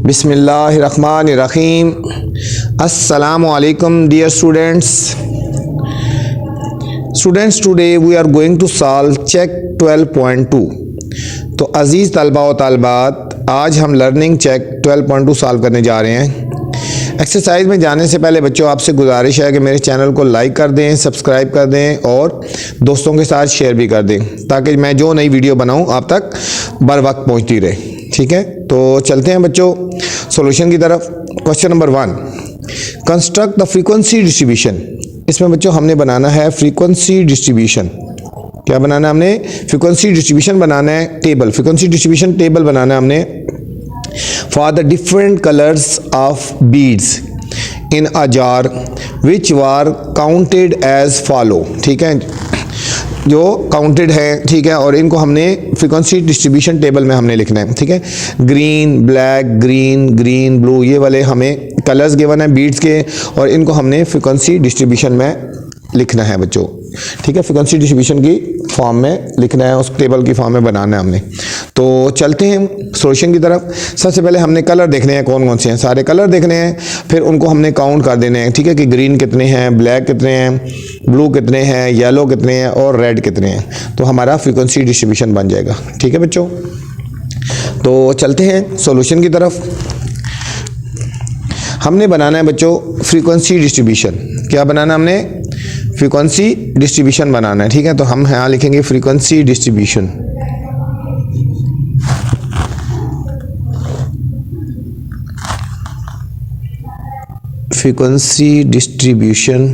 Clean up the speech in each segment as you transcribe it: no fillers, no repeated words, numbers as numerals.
बिस्मिल्लाहिर्रहमानिर्रहीम। अस्सलामु अलैकुम dear students, today we are going to solve check 12.2। तो अज़ीज़ तलबा व तालिबात, आज हम लर्निंग चेक 12.2 सॉल्व करने जा रहे हैं। एक्सरसाइज में जाने से पहले बच्चों आपसे गुजारिश है कि मेरे चैनल को लाइक कर दें, सब्सक्राइब कर दें और दोस्तों के साथ शेयर भी कर दें, ताकि मैं जो नई वीडियो बनाऊं आप तक बर वक्त पहुंचती रहे। ठीक है, तो चलते हैं बच्चों सॉल्यूशन की तरफ। Question number 1, construct the frequency distribution. इसमें बच्चों हमने बनाना है फ्रीक्वेंसी डिस्ट्रीब्यूशन। क्या बनाना है हमने? फ्रीक्वेंसी डिस्ट्रीब्यूशन बनाना है, टेबल, फ्रीक्वेंसी डिस्ट्रीब्यूशन टेबल बनाना है हमने for the different colors of beads in a jar which were counted as follow। ठीक है, जो काउंटेड है, ठीक है, और इनको हमने फ्रीक्वेंसी डिस्ट्रीब्यूशन टेबल में हमने लिखना है। ठीक है, ग्रीन, ब्लैक, ग्रीन, ब्लू, ये वाले हमें कलर्स गिवन है बीड्स के, और इनको हमने फ्रीक्वेंसी डिस्ट्रीब्यूशन में लिखना है बच्चों। ठीक है, फ्रीक्वेंसी डिस्ट्रीब्यूशन की फॉर्म में लिखना है, उस टेबल की फॉर्म में बनाना है हमने। तो चलते हैं सॉल्यूशन की तरफ। सबसे पहले हमने कलर देखने हैं, कौन कौन से हैं, सारे कलर देखने हैं, फिर उनको हमने काउंट कर देने हैं। ठीक है, कि ग्रीन कितने हैं, ब्लैक कितने हैं, ब्लू कितने हैं, येलो कितने हैं और रेड कितने हैं। तो हमारा फ्रीक्वेंसी डिस्ट्रीब्यूशन बन जाएगा। ठीक है बच्चों, तो चलते हैं सॉल्यूशन की तरफ। हमने बनाना है बच्चों फ्रीक्वेंसी डिस्ट्रीब्यूशन। क्या बनाना है हमने? फ्रीक्वेंसी डिस्ट्रीब्यूशन बनाना है। ठीक है, तो हम यहाँ लिखेंगे frequency distribution. Frequency distribution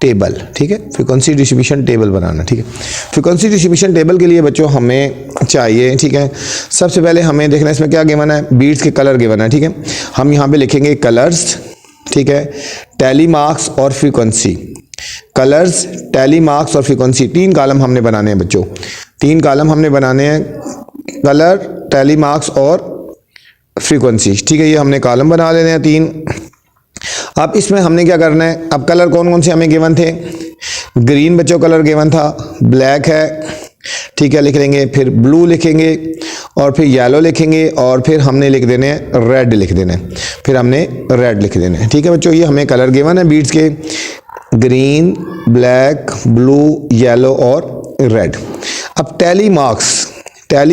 table. ठीक है, फ्रीक्वेंसी डिस्ट्रीब्यूशन टेबल बनाना। ठीक है, फ्रीक्वेंसी डिस्ट्रीब्यूशन टेबल के लिए बच्चों हमें चाहिए, ठीक है, सबसे पहले हमें देखना है इसमें क्या गिवन है, बीड्स के कलर गिवन है। ठीक है, हम यहाँ पे लिखेंगे कलर्स, ठीक है, टैली मार्क्स और फ्रीक्वेंसी। कलर्स, टैली मार्क्स और फ्रीक्वेंसी, 3 कॉलम हमने बनाने हैं बच्चों। 3 कॉलम हमने बनाने हैं, कलर, टैली मार्क्स और फ्रीक्वेंसी। ठीक है, ये हमने कॉलम बना लेने हैं 3। अब इसमें हमने क्या करना है, अब कलर कौन कौन से हमें गिवन थे? ग्रीन बच्चों कलर गिवन था, ब्लैक है, ठीक है, लिख लेंगे, फिर ब्लू लिखेंगे और फिर येलो लिखेंगे और फिर हमने लिख देने हैं रेड, लिख देना है, फिर हमने रेड लिख देना है। ठीक है बच्चों, ये हमें कलर गिवन है बीड्स के, ग्रीन, ब्लैक, ब्लू, येलो और रेड। अब टैली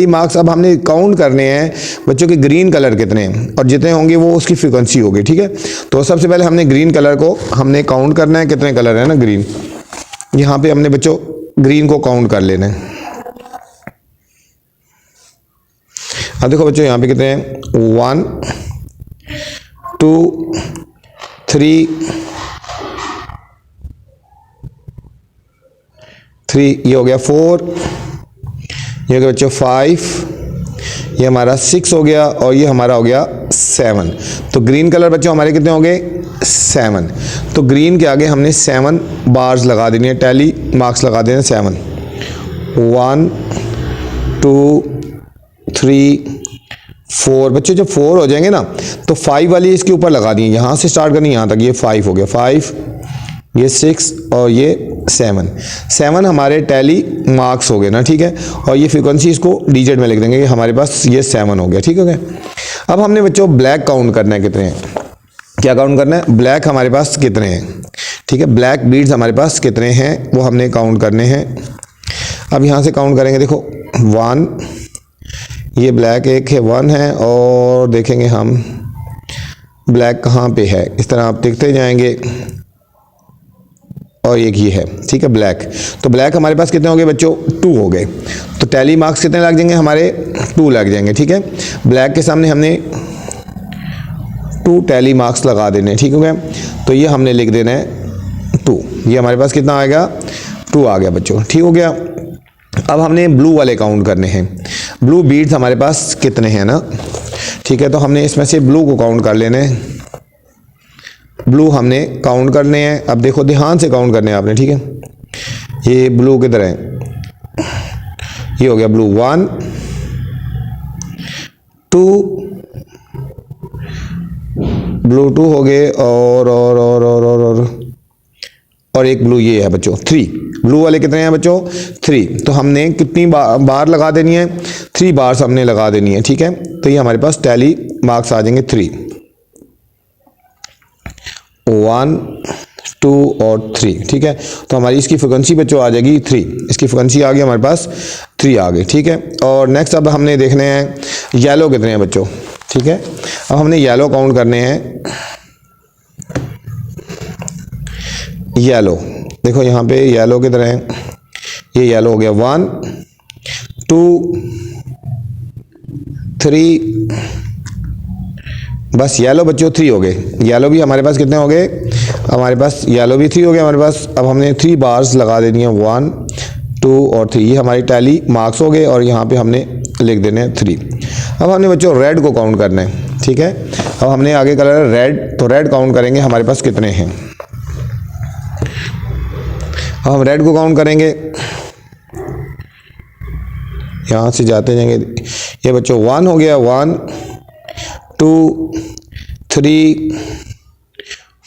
मार्क्स अब हमने काउंट करने हैं बच्चों के ग्रीन कलर कितने हैं, और जितने होंगे वो उसकी फ्रीक्वेंसी होगी। ठीक है, तो सबसे पहले हमने ग्रीन कलर को हमने काउंट करना है, कितने कलर है ना ग्रीन, यहाँ पे हमने बच्चों ग्रीन को काउंट कर लेना है। अब देखो बच्चों यहाँ पे कितने हैं, 1 2 3, ये हो गया 4, ये हो गया बच्चों 5, ये हमारा 6 हो गया, और ये हमारा हो गया 7। तो ग्रीन कलर बच्चों हमारे कितने हो गए, 7। तो ग्रीन के आगे हमने 7 बार्स लगा देनी है, टैली मार्क्स लगा देने 7, 1 2 3 4। बच्चों जब 4 हो जाएंगे ना तो 5 वाली इसके ऊपर लगा दी, यहाँ से स्टार्ट करनी, यहाँ तक, ये 5 हो गया, 5, ये 6 और ये 7 हमारे टैली मार्क्स हो गए ना। ठीक है, और ये फ्रीक्वेंसी इसको डिजिट में लिख देंगे कि हमारे पास ये 7 हो गया। ठीक है, अब हमने बच्चों ब्लैक काउंट करना है, कितने हैं, क्या काउंट करना है, ब्लैक हमारे पास कितने हैं। ठीक है, ब्लैक बीड्स हमारे पास कितने हैं वो हमने काउंट करने हैं। अब यहाँ से काउंट करेंगे, देखो 1, ये ब्लैक एक है, 1 है, और देखेंगे हम ब्लैक कहाँ पे है, इस तरह आप देखते जाएंगे, और एक ये है। ठीक है, ब्लैक, तो ब्लैक हमारे पास कितने हो गए बच्चों, 2 हो गए। तो टैली मार्क्स कितने लग जाएंगे हमारे, 2 लग जाएंगे। ठीक है, ब्लैक के सामने हमने 2 टैली मार्क्स लगा देने। ठीक हो गया, तो ये हमने लिख देना है 2, ये हमारे पास कितना आएगा, 2 आ गया बच्चों। ठीक हो गया, अब हमने ब्लू वाले काउंट करने हैं, ब्लू बीड्स हमारे पास कितने हैं ना। ठीक है, तो हमने इसमें से ब्लू को काउंट कर लेने हैं, ब्लू हमने काउंट करने हैं। अब देखो ध्यान से काउंट करने हैं आपने। ठीक है, ये ब्लू किधर है, ये हो गया ब्लू 1 2, ब्लू 2 हो गए, और और एक ब्लू ये है बच्चों 3। ब्लू वाले कितने हैं बच्चों 3। तो हमने कितनी बार लगा देनी है 3 बार्स हमने लगा देनी है, ठीक है। तो ये हमारे पास टैली मार्क्स आ जाएंगे 3, 1 2 और 3, ठीक है। तो हमारी इसकी फ्रिक्वेंसी बच्चों आ जाएगी 3, इसकी फ्रिक्वेंसी आ गई हमारे पास 3 आ गई, ठीक है। और नेक्स्ट अब हमने देखने हैं येलो कितने हैं बच्चों, ठीक है। अब हमने येलो काउंट करने हैं। येलो देखो यहाँ पे येलो कितने हैं, ये येलो हो गया 1 2 3, बस येलो बच्चों 3 हो गए। येलो भी हमारे पास कितने हो गए, हमारे पास येलो भी 3 हो गए हमारे पास। अब हमने 3 बार्स लगा देनी है 1 2 और 3, ये हमारी टैली मार्क्स हो गए और यहाँ पे हमने लिख देने हैं 3। अब हमने बच्चों रेड को काउंट करना है, ठीक है। अब हमने आगे कलर रेड, तो रेड काउंट करेंगे हमारे पास कितने हैं। अब हम रेड को काउंट करेंगे, यहाँ से जाते जाएंगे, ये बच्चों 1 हो गया, 1 2 3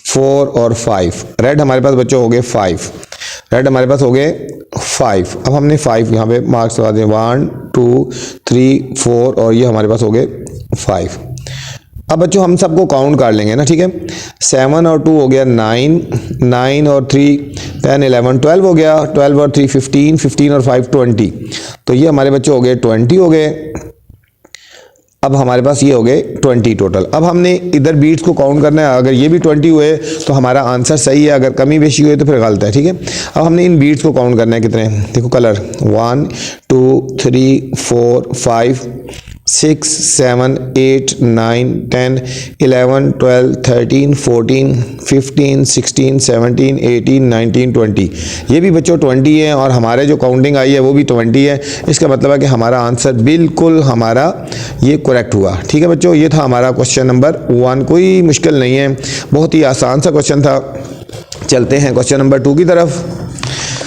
4 और 5। रेड हमारे पास बच्चों हो गए 5, रेड हमारे पास हो गए 5। अब हमने 5 यहाँ पे मार्क्स लगा दें 1 2 3 4 और ये हमारे पास हो गए 5। अब बच्चों हम सबको काउंट कर लेंगे ना, ठीक है। 7 और 2 हो गया 9, 9 और 3 10 11 12 हो गया, 12 और 3 15, 15 और 5 20। तो ये हमारे बच्चे हो गए 20 हो गए। अब हमारे पास ये हो गए 20 टोटल। अब हमने इधर बीट्स को काउंट करना है, अगर ये भी 20 हुए तो हमारा आंसर सही है, अगर कमी बेशी हुए तो फिर गलत है, ठीक है। अब हमने इन बीट्स को काउंट करना है कितने, देखो कलर 1 2 3 4 5 6 7 8 9 10 11 12 13 14 15 16 17 18 19 20। ये भी बच्चों 20 है और हमारे जो काउंटिंग आई है वो भी 20 है। इसका मतलब है कि हमारा आंसर बिल्कुल हमारा ये करेक्ट हुआ, ठीक है बच्चों। ये था हमारा क्वेश्चन नंबर 1, कोई मुश्किल नहीं है, बहुत ही आसान सा क्वेश्चन था। चलते हैं क्वेश्चन नंबर 2 की तरफ।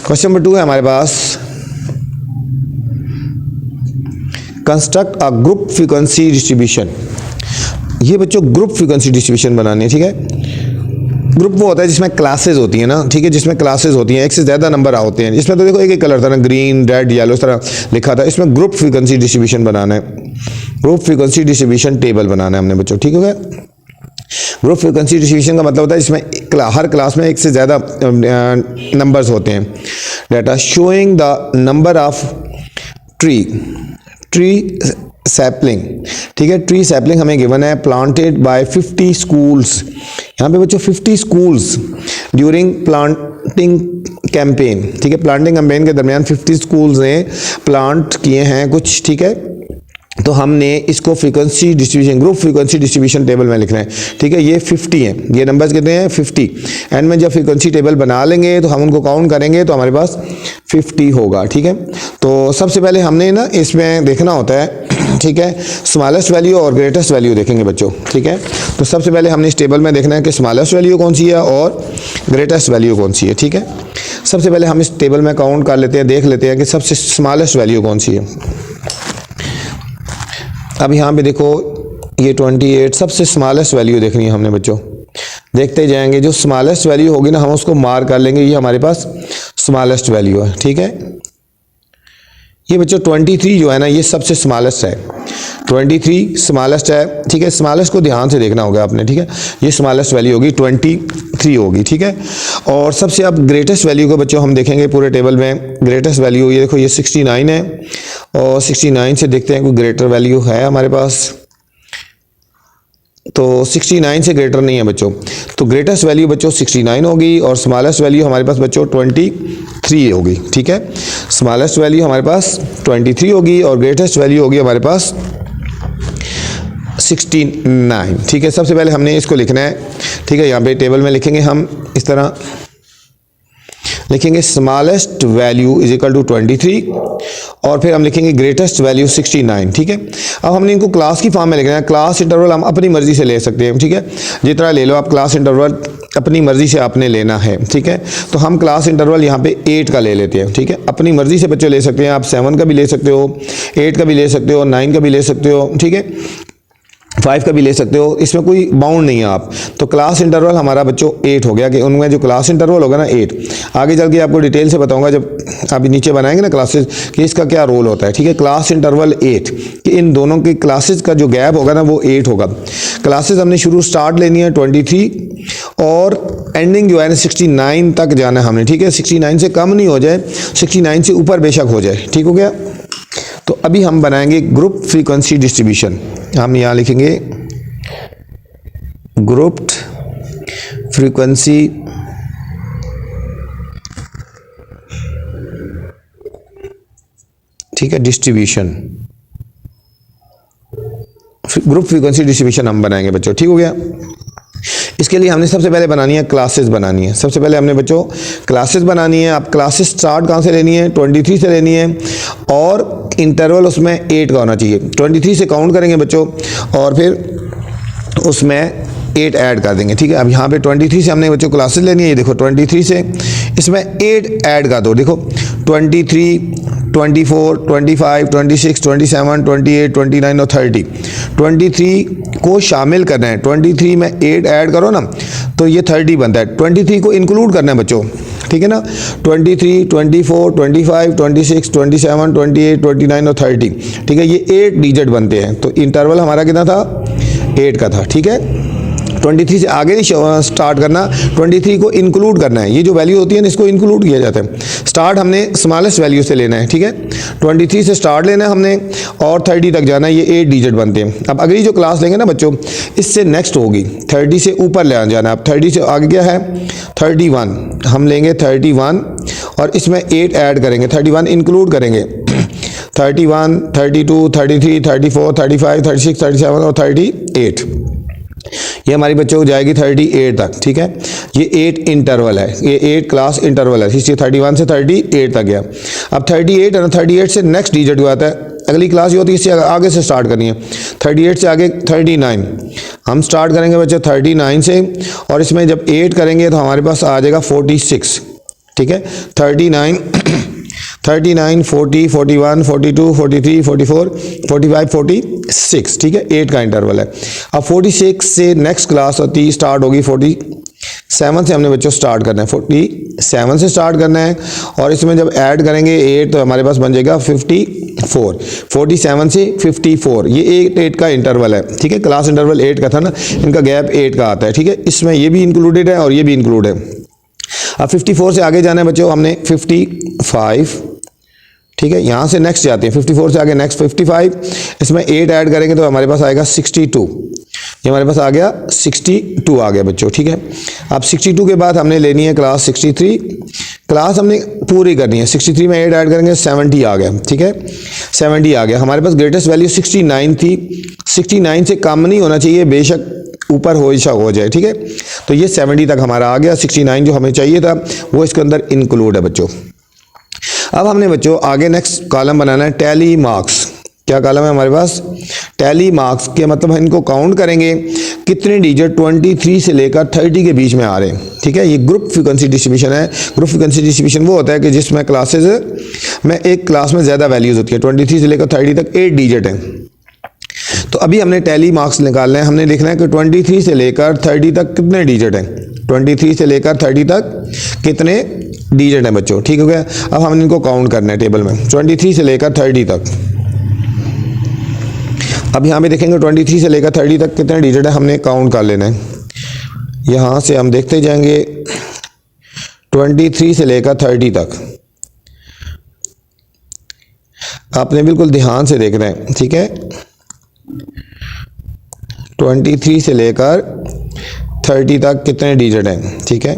क्वेश्चन नंबर 2 है हमारे पास, construct a group frequency distribution. ये बच्चों ग्रुप फ्रीक्वेंसी डिस्ट्रीब्यूशन बनानी है, ठीक है। ग्रुप वो होता है जिसमें क्लासेस होती हैं ना, ठीक है, जिसमें क्लासेस होती हैं, एक से ज़्यादा नंबर होते हैं। इसमें तो देखो एक एक कलर था ना, ग्रीन रेड येलो इस तरह लिखा था। इसमें ग्रुप फ्रीक्वेंसी डिस्ट्रीब्यूशन बनाना है, ग्रुप फ्रीक्वेंसी डिस्ट्रीब्यूशन टेबल बनाना है हमने बच्चों, ठीक हो गया। ग्रुप फ्रीक्वेंसी डिस्ट्रीब्यूशन का मतलब होता है इसमें हर क्लास में एक से ज़्यादा नंबर्स होते हैं। Data showing the number of tree sapling, ठीक है। ट्री सैपलिंग हमें गिवन है प्लांटेड बाय 50 स्कूल्स। यहाँ पे बच्चों 50 स्कूल्स ड्यूरिंग प्लांटिंग कैंपेन, ठीक है। प्लांटिंग कैंपेन के दरमियान 50 स्कूल्स ने प्लांट किए हैं कुछ, ठीक है। तो हमने इसको frequency distribution group frequency distribution table में लिखना है, ठीक है। ये 50 हैं, ये नंबर्स कितने हैं 50। एंड में जब फ्रीक्वेंसी टेबल बना लेंगे तो हम उनको काउंट करेंगे तो हमारे पास 50 होगा, ठीक है। तो सबसे पहले हमने ना इसमें देखना होता है, ठीक है, स्मॉलेस्ट वैल्यू और ग्रेटेस्ट वैल्यू देखेंगे बच्चों, ठीक है। तो सबसे पहले हमने इस टेबल में देखना है कि स्मॉलेस्ट वैल्यू कौन सी है और ग्रेटेस्ट वैल्यू कौन सी है, ठीक है। सबसे पहले हम इस टेबल में काउंट कर लेते हैं, देख लेते हैं कि सबसे स्मॉलेस्ट वैल्यू कौन सी है। अब यहाँ पे देखो ये 28 सबसे स्मॉलेस्ट वैल्यू देखनी है हमने बच्चों। देखते जाएंगे, जो स्मॉलेस्ट वैल्यू होगी ना हम उसको मार्क कर लेंगे, ये हमारे पास स्मॉलेस्ट वैल्यू है, ठीक है। ये बच्चों 23 जो है ना ये सबसे स्मॉलेस्ट है, 23 स्मॉलेस्ट है, ठीक है। स्मॉलेस्ट को ध्यान से देखना होगा आपने, ठीक है। ये स्मॉलेस्ट वैल्यू होगी 23 होगी, ठीक है। और सबसे अब ग्रेटेस्ट वैल्यू को बच्चों हम देखेंगे पूरे टेबल में। ग्रेटेस्ट वैल्यू ये देखो ये 69 है और 69 से देखते हैं कोई ग्रेटर वैल्यू है हमारे पास, तो 69 से ग्रेटर नहीं है बच्चों। तो ग्रेटेस्ट वैल्यू बच्चों 69 होगी और स्मॉलेस्ट वैल्यू हमारे पास बच्चों 23 होगी, ठीक है। स्मॉलेस्ट वैल्यू हमारे पास 23 होगी और ग्रेटेस्ट वैल्यू होगी हमारे पास 69, ठीक है। सबसे पहले हमने इसको लिखना है, ठीक है। यहाँ पे टेबल में लिखेंगे हम इस तरह लिखेंगे smallest value is equal to 23 और फिर हम लिखेंगे ग्रेटेस्ट वैल्यू 69, ठीक है। अब हमने इनको क्लास की फॉर्म में लिखना है। क्लास इंटरवल हम अपनी मर्जी से ले सकते हैं, ठीक है। जितना ले लो आप, क्लास इंटरवल अपनी मर्जी से आपने लेना है, ठीक है। तो हम क्लास इंटरवल यहाँ पे 8 का ले लेते हैं, ठीक है। अपनी मर्जी से बच्चे ले सकते हैं, आप 7 का भी ले सकते हो, 8 का भी ले सकते हो, 9 का भी ले सकते हो, ठीक है। 5 का भी ले सकते हो, इसमें कोई बाउंड नहीं है आप। तो क्लास इंटरवल हमारा बच्चों 8 हो गया कि उनमें जो क्लास इंटरवल होगा ना 8। आगे चल के आपको डिटेल से बताऊंगा जब अभी नीचे बनाएंगे ना क्लासेस कि इसका क्या रोल होता है, ठीक है। क्लास इंटरवल 8 कि इन दोनों की क्लासेस का जो गैप होगा ना वो 8 होगा। क्लासेस हमने शुरू स्टार्ट लेनी है 23 और एंडिंग जो है ना 69 तक जाना है हमने, ठीक है। 69 से कम नहीं हो जाए, 69 से ऊपर बेशक हो जाए, ठीक हो गया। तो अभी हम बनाएंगे ग्रुप फ्रीक्वेंसी डिस्ट्रीब्यूशन। हम यहाँ लिखेंगे ग्रुप्ड फ्रीक्वेंसी ठीक है डिस्ट्रीब्यूशन, ग्रुप फ्रीक्वेंसी डिस्ट्रीब्यूशन हम बनाएंगे बच्चों, ठीक हो गया। इसके लिए हमने सबसे पहले बनानी है क्लासेस बनानी है। सबसे पहले हमने बच्चों क्लासेस बनानी है। आप क्लासेस स्टार्ट कहाँ से लेनी है, 23 से लेनी है और इंटरवल उसमें 8 का होना चाहिए। 23 से काउंट करेंगे बच्चों और फिर उसमें 8 ऐड कर देंगे, ठीक है। अब यहाँ पे 23 से हमने बच्चों क्लासेस लेनी है, ये देखो 23 से इसमें 8 ऐड कर दो, देखो 23, 24, 25, 26, 27, 28, 29 और 30। 23 को शामिल करना है, 23 में 8 ऐड करो ना तो ये 30 बनता है। 23 को इंक्लूड करना है बच्चों, ठीक है ना। 23, 24, 25, 26, 27, 28, 29 और 30, ठीक है। ये 8 डिजिट बनते हैं। तो इंटरवल हमारा कितना था, 8 का था, ठीक है। 23 से आगे नहीं स्टार्ट करना, 23 को इंक्लूड करना है। ये जो वैल्यू होती है ना इसको इंक्लूड किया जाता है। स्टार्ट हमने स्मॉलेस्ट वैल्यू से लेना है, ठीक है। 23 से स्टार्ट लेना है हमने और 30 तक जाना है, ये 8 डिजिट बनते हैं। अब अगली जो क्लास लेंगे ना बच्चों इससे नेक्स्ट होगी 30 से ऊपर ले जाना है। अब 30 से आगे क्या है 31, हम लेंगे 31 और इसमें 8 ऐड करेंगे, 31 इंक्लूड करेंगे। 31, 32, 33, 34, 35, 36, 37 और 38, ये हमारी बच्चों को जाएगी 38 तक, ठीक है। ये 8 इंटरवल है, ये 8 क्लास इंटरवल है, इसलिए 31 से 38 तक गया। अब 38 है ना, 38 से नेक्स्ट डिजिट आता है, अगली क्लास ये होती है इससे आगे से स्टार्ट करनी है। 38 से आगे 39, हम स्टार्ट करेंगे बच्चे 39 से और इसमें जब 8 करेंगे तो हमारे पास आ जाएगा 46, ठीक है। 39, 40, 41, 42, 43, 44, 45, 46, ठीक है। 8 का इंटरवल है। अब 46 से नेक्स्ट क्लास होती है स्टार्ट होगी 47 से हमने बच्चों स्टार्ट करना है, 47 से स्टार्ट करना है और इसमें जब ऐड करेंगे 8 तो हमारे पास बन जाएगा 54। 47 से 54, ये 8 का इंटरवल है, ठीक है। क्लास इंटरवल 8 का था ना, इनका गैप 8 का आता है, ठीक है। इसमें ये भी इंक्लूडेड है और ये भी इंक्लूड है। अब 54 से आगे जाना है बच्चों हमने 55, ठीक है। यहाँ से नेक्स्ट जाते हैं 54 से आगे नेक्स्ट 55, इसमें 8 ऐड करेंगे तो हमारे पास आएगा 62, ये हमारे पास आ गया 62 आ गया बच्चों, ठीक है। अब 62 के बाद हमने लेनी है क्लास 63, क्लास हमने पूरी करनी है। 63 में 8 ऐड करेंगे 70 आ गया, ठीक है। 70 आ गया। हमारे पास ग्रेटेस्ट वैल्यू 69 थी, 69 से कम नहीं होना चाहिए, बेशक ऊपर हो जाए, ठीक है। तो ये 70 तक हमारा आ गया। 69 जो हमें चाहिए था वो इसके अंदर इंक्लूड है बच्चों। अब हमने बच्चों आगे नेक्स्ट कॉलम बनाना है टैली मार्क्स। क्या कॉलम है हमारे पास, टैली मार्क्स के मतलब हम इनको काउंट करेंगे कितने डिजिट 23 से लेकर 30 के बीच में आ रहे हैं, ठीक है। ये ग्रुप फ्रीक्वेंसी डिस्ट्रीब्यूशन है। ग्रुप फ्रीक्वेंसी डिस्ट्रीब्यूशन वो होता है कि जिसमें क्लासेस में एक क्लास में ज़्यादा वैल्यूज होती है। 23 से लेकर 30 तक 8 डिजिट हैं। तो अभी हमने टैली मार्क्स निकालना है। हमने लिखना है कि 23 से लेकर 30 तक कितने डिजिट हैं, 23 से लेकर 30 तक कितने डिजिट हैं बच्चों, ठीक हो गया। अब हम इनको काउंट करना है टेबल में 23 से लेकर 30 तक। अब यहाँ पे देखेंगे 23 से लेकर 30 तक कितने डिजिट है, हमने काउंट कर लेना है। यहाँ से हम देखते जाएंगे 23 से लेकर 30 तक, आपने बिल्कुल ध्यान से देखना है, ठीक है। 23 से लेकर 30 तक कितने डिजिट हैं, ठीक है।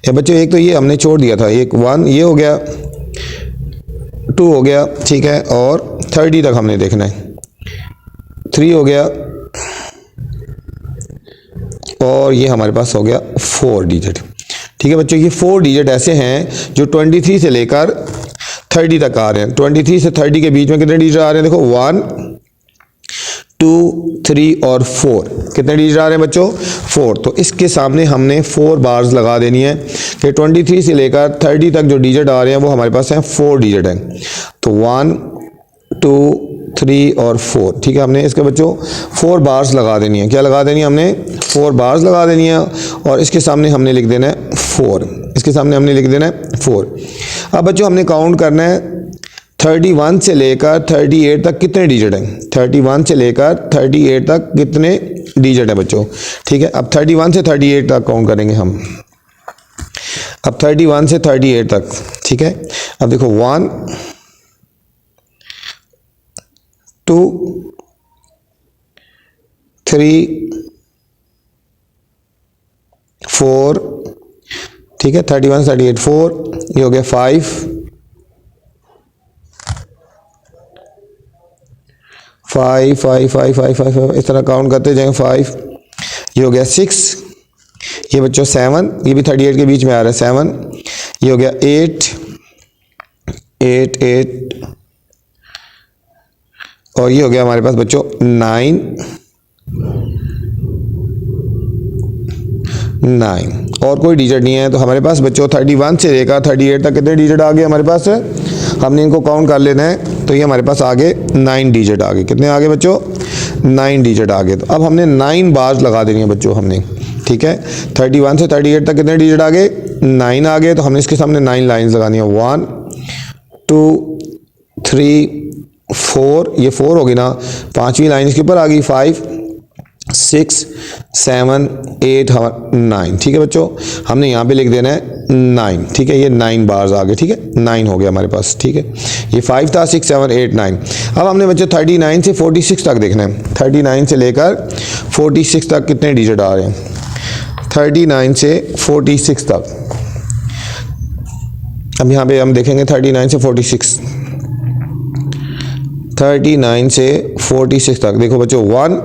ये बच्चों एक तो ये हमने छोड़ दिया था, एक 1 ये हो गया, 2 हो गया, ठीक है। और 30 तक हमने देखना है, 3 हो गया और ये हमारे पास हो गया 4 डिजिट, ठीक है बच्चों। ये 4 डिजिट ऐसे हैं जो 23 से लेकर 30 तक आ रहे हैं। 23 से 30 के बीच में कितने डिजिट आ रहे हैं, देखो 1, 2, 3 और 4, कितने डिजिट आ रहे हैं बच्चों, 4। तो इसके सामने हमने 4 बार्स लगा देनी है कि 23 से लेकर 30 तक जो डिजिट आ रहे हैं वो हमारे पास हैं 4 डिजिट हैं। तो 1, 2, 3 और 4। ठीक है, हमने इसके बच्चों 4 बार्स लगा देनी है। क्या लगा देनी है हमने? 4 बार्स लगा देनी है और इसके सामने हमने लिख देना है 4। इसके सामने हमने लिख देना है 4। अब बच्चों हमने काउंट करना है 31 से लेकर 38 तक कितने डिजिट हैं। 31 से लेकर 38 तक कितने डिजिट है बच्चों। ठीक है, अब 31 से 38 तक काउंट करेंगे हम। अब 31 से 38 तक। ठीक है, अब देखो 1 2 3 4। ठीक है, 31 से 38 4, ये हो गया 5 5 5 5 5 5, इस तरह काउंट करते जाएंगे। 5, ये हो गया 6, ये बच्चों 7, ये भी 38 के बीच में आ रहा है 7, ये हो गया 8 8 8, और ये हो गया हमारे पास बच्चों 9 9, और कोई डिजिट नहीं है। तो हमारे पास बच्चों 31 से लेकर 38 तक कितने डिजिट आ गए हमारे पास है। हमने इनको काउंट कर लेना है, तो ये हमारे पास आगे 9 डिजिट आ गए। कितने आ गए बच्चों? 9 डिजिट आ गए। तो अब हमने 9 बार्स लगा देनी है बच्चों हमने। ठीक है, 31 से 38 तक कितने डिजिट आ गए? 9 आ गए। तो हमने इसके सामने 9 लाइन्स लगानी है। 1 2 3 4, ये 4 होगी ना, 5वीं लाइन इसके ऊपर आ गई। 5 6 7 8 9। ठीक है बच्चों, हमने यहाँ पे लिख देना है 9। ठीक है, ये 9 बार्स आ गए। ठीक है, 9 हो गया हमारे पास। ठीक है, ये 5 था, 6 7 8 9। अब हमने बच्चों 39 से 46 तक देखना है। 39 से लेकर 46 तक कितने डिजिट आ रहे हैं। 39 से 46 तक। अब यहाँ पे हम देखेंगे 39 से 46, 39 से 46 तक। देखो बच्चों 1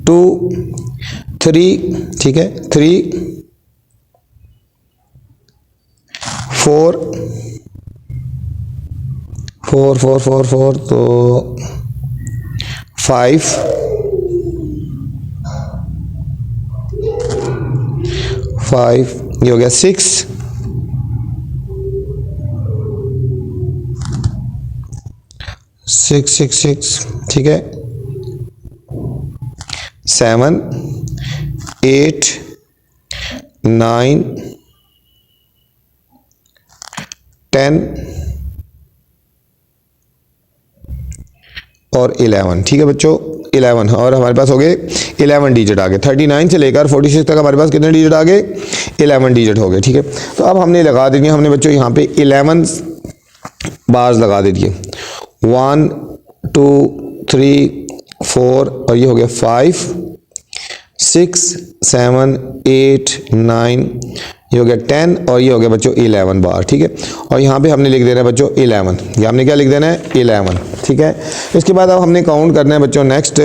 2 3, ठीक है, 3 4 4 4 4 4, तो 5 5, ये हो गया 6 6 6 6, ठीक है, 7 8 9 10 और 11। ठीक है बच्चों, 11, और हमारे पास हो गए 11 डिजिट आ गए। 39 से लेकर 46 तक हमारे पास कितने डिजिट आ गए? 11 डिजिट हो गए। ठीक है, तो अब हमने लगा देंगे, हमने बच्चों यहाँ पे 11 बार्स लगा दे दिए। 1 2 3 4, और ये हो गया 5 6 7 8 9, ये हो गया 10, और ये हो गया बच्चों 11 बार। ठीक है, और यहाँ पे हमने लिख देना है बच्चों 11। ये हमने क्या लिख देना है? 11। ठीक है, इसके बाद अब हमने काउंट करना है बच्चों नेक्स्ट।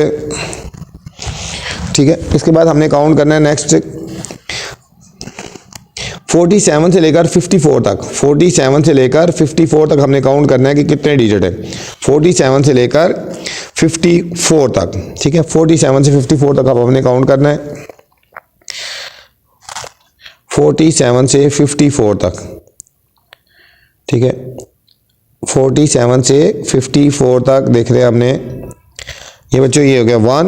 ठीक है, इसके बाद हमने काउंट करना है नेक्स्ट 47 से लेकर 54 तक। 47 से लेकर 54 तक हमने काउंट करना है कि कितने डिजिट है। 47 से लेकर 54 तक। ठीक है, 47 से 54 तक अब हमने काउंट करना है। 47 से 54 तक। ठीक है, 47 से 54 तक देख रहे हैं हमने। ये बच्चों ये हो गया 1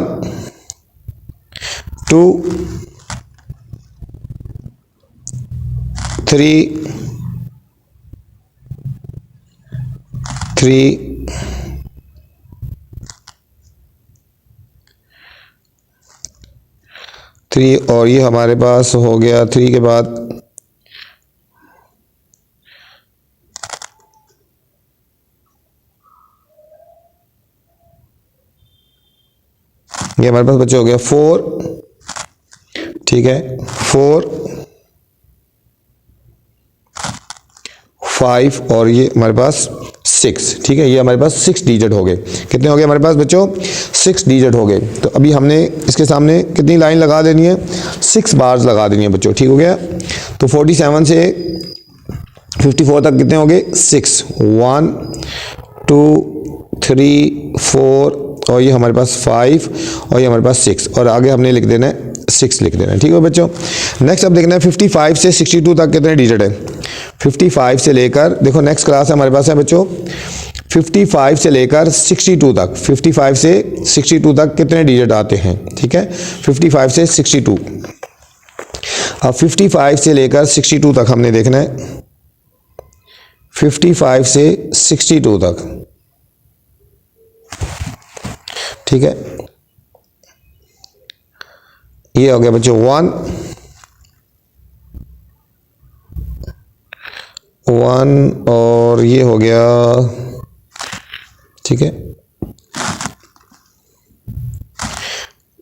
2 3 3 3, और ये हमारे पास हो गया 3 के बाद ये हमारे पास बच्चे हो गया 4। ठीक है, 4 5, और ये हमारे पास 6। ठीक है, ये हमारे पास 6 डिजिट हो गए। कितने हो गए हमारे पास बच्चों? 6 डिजिट हो गए। तो अभी हमने इसके सामने कितनी लाइन लगा देनी है? 6 बार्स लगा देनी है बच्चों। ठीक हो गया, तो 47 से 54 तक कितने हो गए? 6 1 2 3 4, और ये हमारे पास 5, और ये हमारे पास 6, और आगे हमने लिख देना है 6 लिख देना है। ठीक है बच्चों, नेक्स्ट अब देखना है 55 से 62 तक कितने डिजिट है। 55 से लेकर देखो नेक्स्ट क्लास है हमारे पास है बच्चों 55 से लेकर 62 तक, 55 से 62 तक कितने डिजिट आते हैं, ठीक है, 55 से 62। अब 55 से लेकर 62 तक हमने देखना है, 55 से 62 तक, ठीक है। ये हो गया बच्चों 1 और ये हो गया, ठीक है,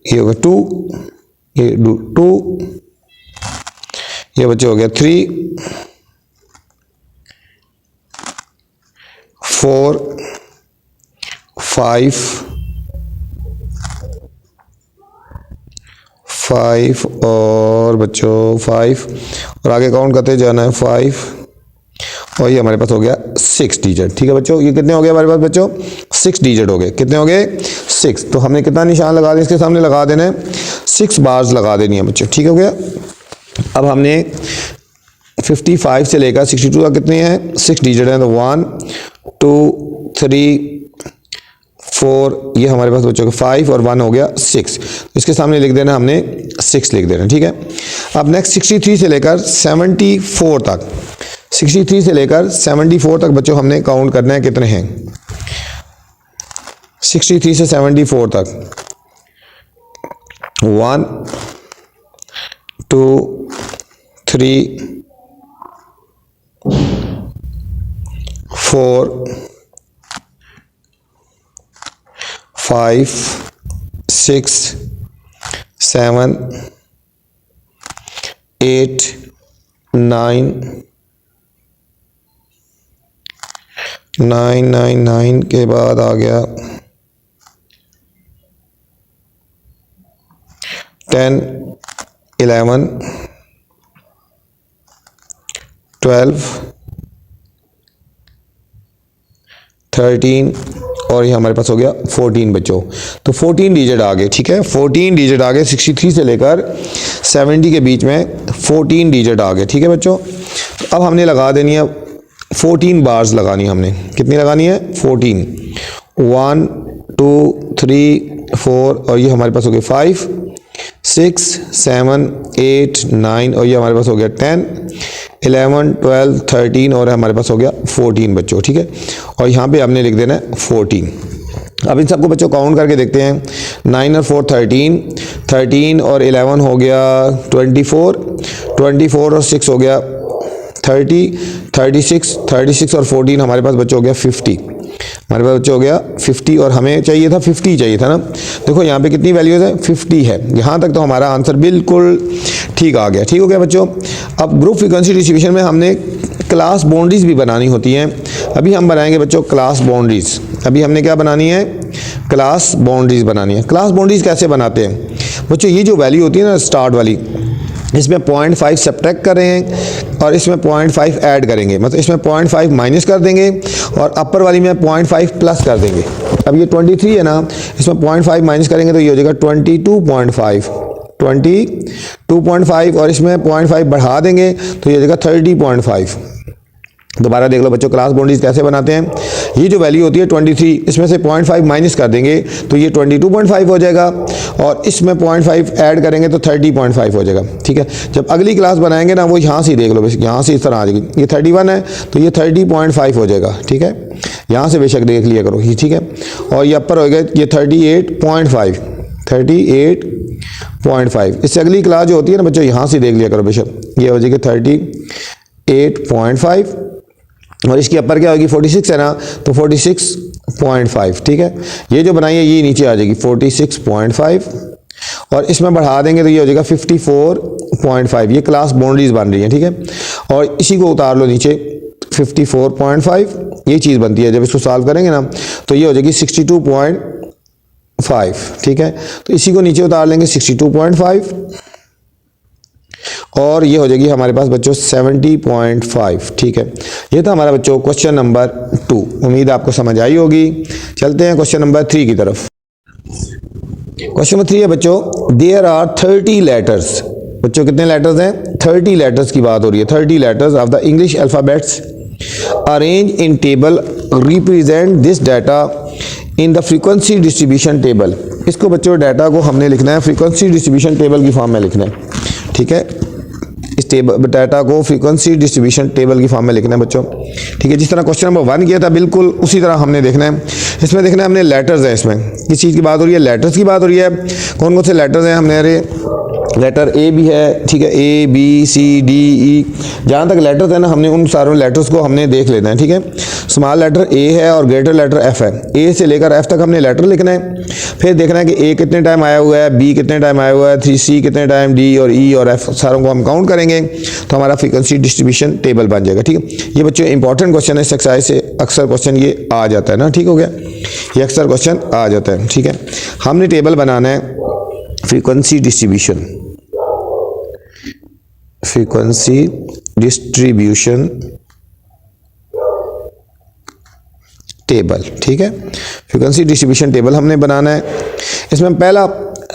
ये हो गया 2, ये 2, ये बच्चे हो गया 3, 4, 5 और बच्चों 5 और आगे काउंट करते जाना है 5 और ये हमारे पास हो गया 6 डिजिट, ठीक है बच्चों। ये कितने हो गए हमारे पास बच्चों, 6 डिजिट हो गए। कितने हो गए, 6। तो हमने कितना निशान लगा दिया, इसके सामने लगा देना है 6 बार्स लगा देनी है बच्चों, ठीक हो गया। अब हमने 55 से लेकर 62 तक कितने हैं, 6 डिजिट हैं, तो 1 2 3 4, ये हमारे पास बच्चों का 5 और 1 हो गया 6। इसके सामने लिख देना हमने 6 लिख देना, ठीक है। अब नेक्स्ट 63 से लेकर 74 तक, 63 से लेकर 74 तक बच्चों हमने काउंट करना है कितने हैं, 63 से 74 तक 1 2 3 4 5 6 7 8 9 9 के बाद आ गया 10 11 12 13 और ये हमारे पास हो गया 14 बच्चों। तो 14 डिजिट आ गए, ठीक है, 14 डिजिट आ गए 63 से लेकर 70 के बीच में 14 डिजिट आ गए, ठीक है बच्चों। तो अब हमने लगा देनी है 14 बार्स लगानी है हमने, कितनी लगानी है, 14, 1 2 3 4 और ये हमारे पास हो गए 5 6 7 8 9 और ये हमारे पास हो गया 10 11 12 13 और हमारे पास हो गया 14 बच्चों, ठीक है। और यहाँ पे हमने लिख देना है 14। अब इन सबको बच्चों काउंट करके देखते हैं, 9 और 4 13, 13 और 11 हो गया 24, 24 और 6 हो गया 30, 36 और 14 हमारे पास बच्चों हो गया 50, हमारे पास बच्चों हो गया 50 और हमें चाहिए था 50 चाहिए था ना। देखो यहाँ पे कितनी वैल्यूज है, 50 है। यहाँ तक तो हमारा आंसर बिल्कुल ठीक आ गया, ठीक हो गया बच्चों। अब ग्रुप फ्रीक्वेंसी डिस्ट्रीब्यूशन में हमने क्लास बाउंड्रीज भी बनानी होती हैं। अभी हम बनाएंगे बच्चों क्लास बाउंड्रीज। अभी हमने क्या बनानी है, क्लास बाउंड्रीज बनानी है। क्लास बाउंड्रीज कैसे बनाते हैं बच्चों, ये जो वैल्यू होती है ना स्टार्ट वाली, इसमें 0.5 सब्ट्रैक्ट कर रहे हैं और इसमें 0.5 ऐड करेंगे, मतलब इसमें 0.5 माइनस कर देंगे और अपर वाली में 0.5 प्लस कर देंगे। अब ये 23 है ना, इसमें 0.5 माइनस करेंगे तो ये हो जाएगा 22.5 और इसमें 0.5 बढ़ा देंगे तो ये हो जाएगा 30.5। दोबारा देख लो बच्चों क्लास बाउंड्रीज कैसे बनाते हैं। ये जो वैल्यू होती है 23, इसमें से 0.5 माइनस कर देंगे तो ये 22.5 हो जाएगा और इसमें 0.5 ऐड करेंगे तो 30.5 हो जाएगा, ठीक है। जब अगली क्लास बनाएंगे ना वो यहाँ से देख लो, यहाँ से इस तरह आ जाएगी। ये 31 है तो ये 30.5 हो जाएगा, ठीक है। यहाँ से बेशक देख लिया करो, ठीक है। और ये अपर हो गया ये 38.5। इससे अगली क्लास जो होती है ना बच्चों यहाँ से देख लिया करो बेशक, ये हो जाएगी 38.5 और इसकी अपर क्या होगी 46 है ना, तो 46.5, ठीक है। ये जो बनाई है ये नीचे आ जाएगी 46.5 और इसमें बढ़ा देंगे तो ये हो जाएगा 54.5। ये क्लास बाउंड्रीज बन रही है, ठीक है। और इसी को उतार लो नीचे 54.5, ये चीज़ बनती है। जब इसको सॉल्व करेंगे ना तो ये हो जाएगी 62.5, ठीक है। तो इसी को नीचे उतार लेंगे 62.5 और ये हो जाएगी हमारे पास बच्चों 70.5, ठीक है। ये था हमारा बच्चों क्वेश्चन नंबर 2। उम्मीद आपको समझ आई होगी। चलते हैं क्वेश्चन नंबर 3 की तरफ। क्वेश्चन नंबर 3 है बच्चों, देयर आर 30 लेटर्स। बच्चों कितने लेटर्स हैं, 30 लेटर्स की बात हो रही है। 30 letters of the English alphabets arrange in table represent this data in the frequency distribution table. इसको बच्चों डाटा को हमने लिखना है फ्रीक्वेंसी डिस्ट्रीब्यूशन टेबल की फॉर्म में लिखना है, ठीक है। इस टेबल डाटा को फ्रीक्वेंसी डिस्ट्रीब्यूशन टेबल की फॉर्म में लिखना है बच्चों, ठीक है। जिस तरह क्वेश्चन नंबर 1 किया था बिल्कुल उसी तरह हमने देखना है। इसमें देखना है हमने लेटर्स है, इसमें किस चीज़ की बात हो रही है, लेटर्स की बात हो रही है। कौन कौन से लेटर्स हैं हमने, अरे लेटर ए भी है, ठीक है, A B C D E, जहाँ तक लेटर्स है ना हमने उन सारों लेटर्स को हमने देख लेना है, ठीक है। स्मॉल लेटर ए है और ग्रेटर लेटर एफ है, ए से लेकर एफ तक हमने लेटर लिखना है। फिर देखना है कि ए कितने टाइम आया हुआ है, बी कितने टाइम आया हुआ है, सी कितने टाइम, डी और ई और एफ सारों को हम काउंट करेंगे तो हमारा फ्रीक्वेंसी डिस्ट्रीब्यूशन टेबल बन जाएगा, ठीक है। ये बच्चों इंपॉर्टेंट क्वेश्चन है, इस एक्सरसाइज से अक्सर क्वेश्चन ये आ जाता है ना, ठीक हो गया, ये अक्सर क्वेश्चन आ जाता है, ठीक है। हमने टेबल बनाना है फ्रीक्वेंसी डिस्ट्रीब्यूशन टेबल, ठीक है। फ्रीक्वेंसी डिस्ट्रीब्यूशन टेबल हमने बनाना है। इसमें पहला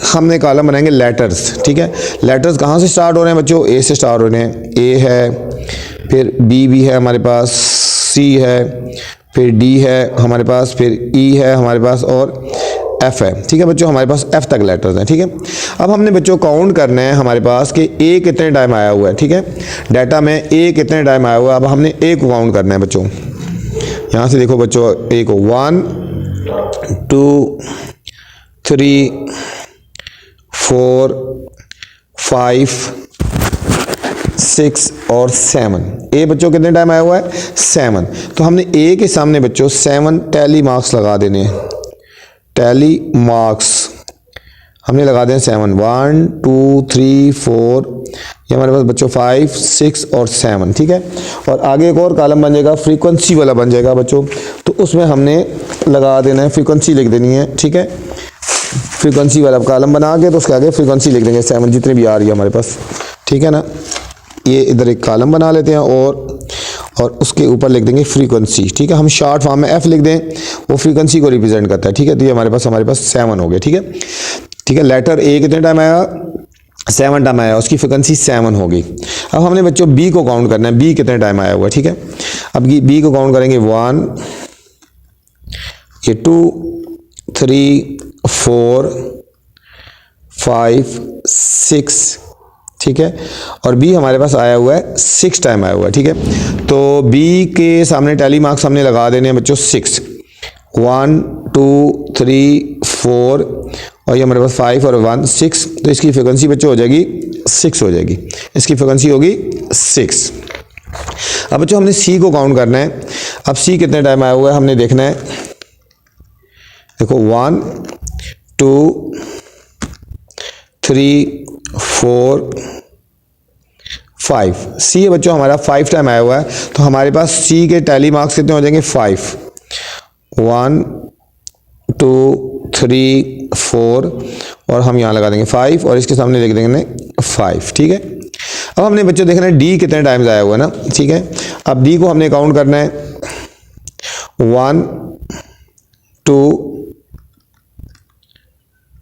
हमने कॉलम बनाएंगे लेटर्स, ठीक है। लेटर्स कहाँ से स्टार्ट हो रहे हैं बच्चों, ए से स्टार्ट हो रहे हैं, ए है, फिर बी भी है हमारे पास, सी है, फिर डी है हमारे पास, फिर ई है हमारे पास और एफ है, ठीक है बच्चों। हमारे पास एफ तक लेटर्स हैं, ठीक है। अब हमने बच्चों काउंट करना है हमारे पास कि ए कितने टाइम आया हुआ है, ठीक है। डाटा में ए कितने टाइम आया हुआ है, अब हमने ए को काउंट करना है बच्चों। यहाँ से देखो बच्चों ए को 1 2 3 4 5 6 और 7। ए बच्चों कितने टाइम आया हुआ है, 7। तो हमने ए के सामने बच्चों 7 टैली मार्क्स लगा देने हैं, टैली मार्क्स हमने लगा दें 7, 1 2 3 4, ये हमारे पास बच्चों 5 6 और 7, ठीक है। और आगे एक और कॉलम बन जाएगा फ्रीक्वेंसी वाला बन जाएगा बच्चों, तो उसमें हमने लगा देना है फ्रीक्वेंसी लिख देनी है, ठीक है। फ्रीक्वेंसी वाला कॉलम बना के तो उसके आगे फ्रीक्वेंसी लिख देंगे 7 जितनी भी आ रही है हमारे पास, ठीक है ना। ये इधर एक कॉलम बना लेते हैं और उसके ऊपर लिख देंगे फ्रीक्वेंसी, ठीक है। हम शॉर्ट फॉर्म में एफ लिख दें, वो फ्रीक्वेंसी को रिप्रेजेंट करता है, ठीक है। तो ये हमारे पास 7 हो गए, ठीक है, ठीक है। लेटर ए कितने टाइम आया, 7 टाइम आया, उसकी फ्रीक्वेंसी 7 होगी। अब हमने बच्चों बी को काउंट करना है, बी कितने टाइम आया हुआ है, ठीक है। अब बी को काउंट करेंगे 1 ये 2 3 4 5 6, ठीक है। और बी हमारे पास आया हुआ है 6 टाइम आया हुआ है, ठीक है। तो बी के सामने टैली मार्क्स हमने लगा देने हैं बच्चों 6, 1 2 3 4 और ये हमारे पास 5 और 1 6, तो इसकी फ्रीक्वेंसी बच्चों हो जाएगी 6 हो जाएगी, इसकी फ्रीक्वेंसी होगी 6। अब बच्चों हमने सी को काउंट करना है। अब सी कितने टाइम आया हुआ है हमने देखना है, देखो 1 2 3 4 5, सी है बच्चों हमारा 5 टाइम आया हुआ है। तो हमारे पास सी के टैली मार्क्स कितने हो जाएंगे 5, 1 2 3 4 और हम यहाँ लगा देंगे 5 और इसके सामने लिख देंगे 5, ठीक है। अब हमने बच्चों देखना है डी कितने टाइम्स आया हुआ है ना, ठीक है। अब डी को हमने काउंट करना है 1 2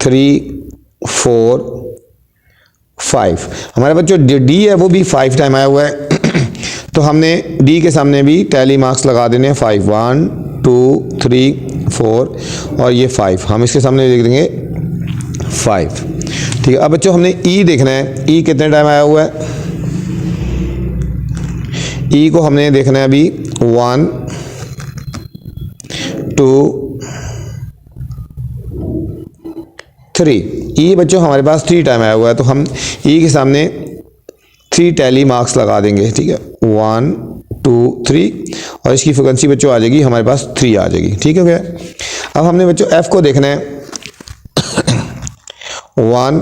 3 4 5, हमारे बच्चों डी है वो भी 5 टाइम आया हुआ है। तो हमने डी के सामने भी टैली मार्क्स लगा देने हैं 5, 1 2 3 4 और ये 5, हम इसके सामने लिख देंगे 5, ठीक है। अब बच्चों हमने ई देखना है, ई कितने टाइम आया हुआ है, ई को हमने देखना है अभी 1 2 3, ई बच्चों हमारे पास 3 टाइम आया हुआ है। तो हम ई के सामने 3 टैली मार्क्स लगा देंगे, ठीक है, 1 2 3 और इसकी फ्रीक्वेंसी बच्चों आ जाएगी हमारे पास 3 आ जाएगी, ठीक है भैया। अब हमने बच्चों एफ को देखना है 1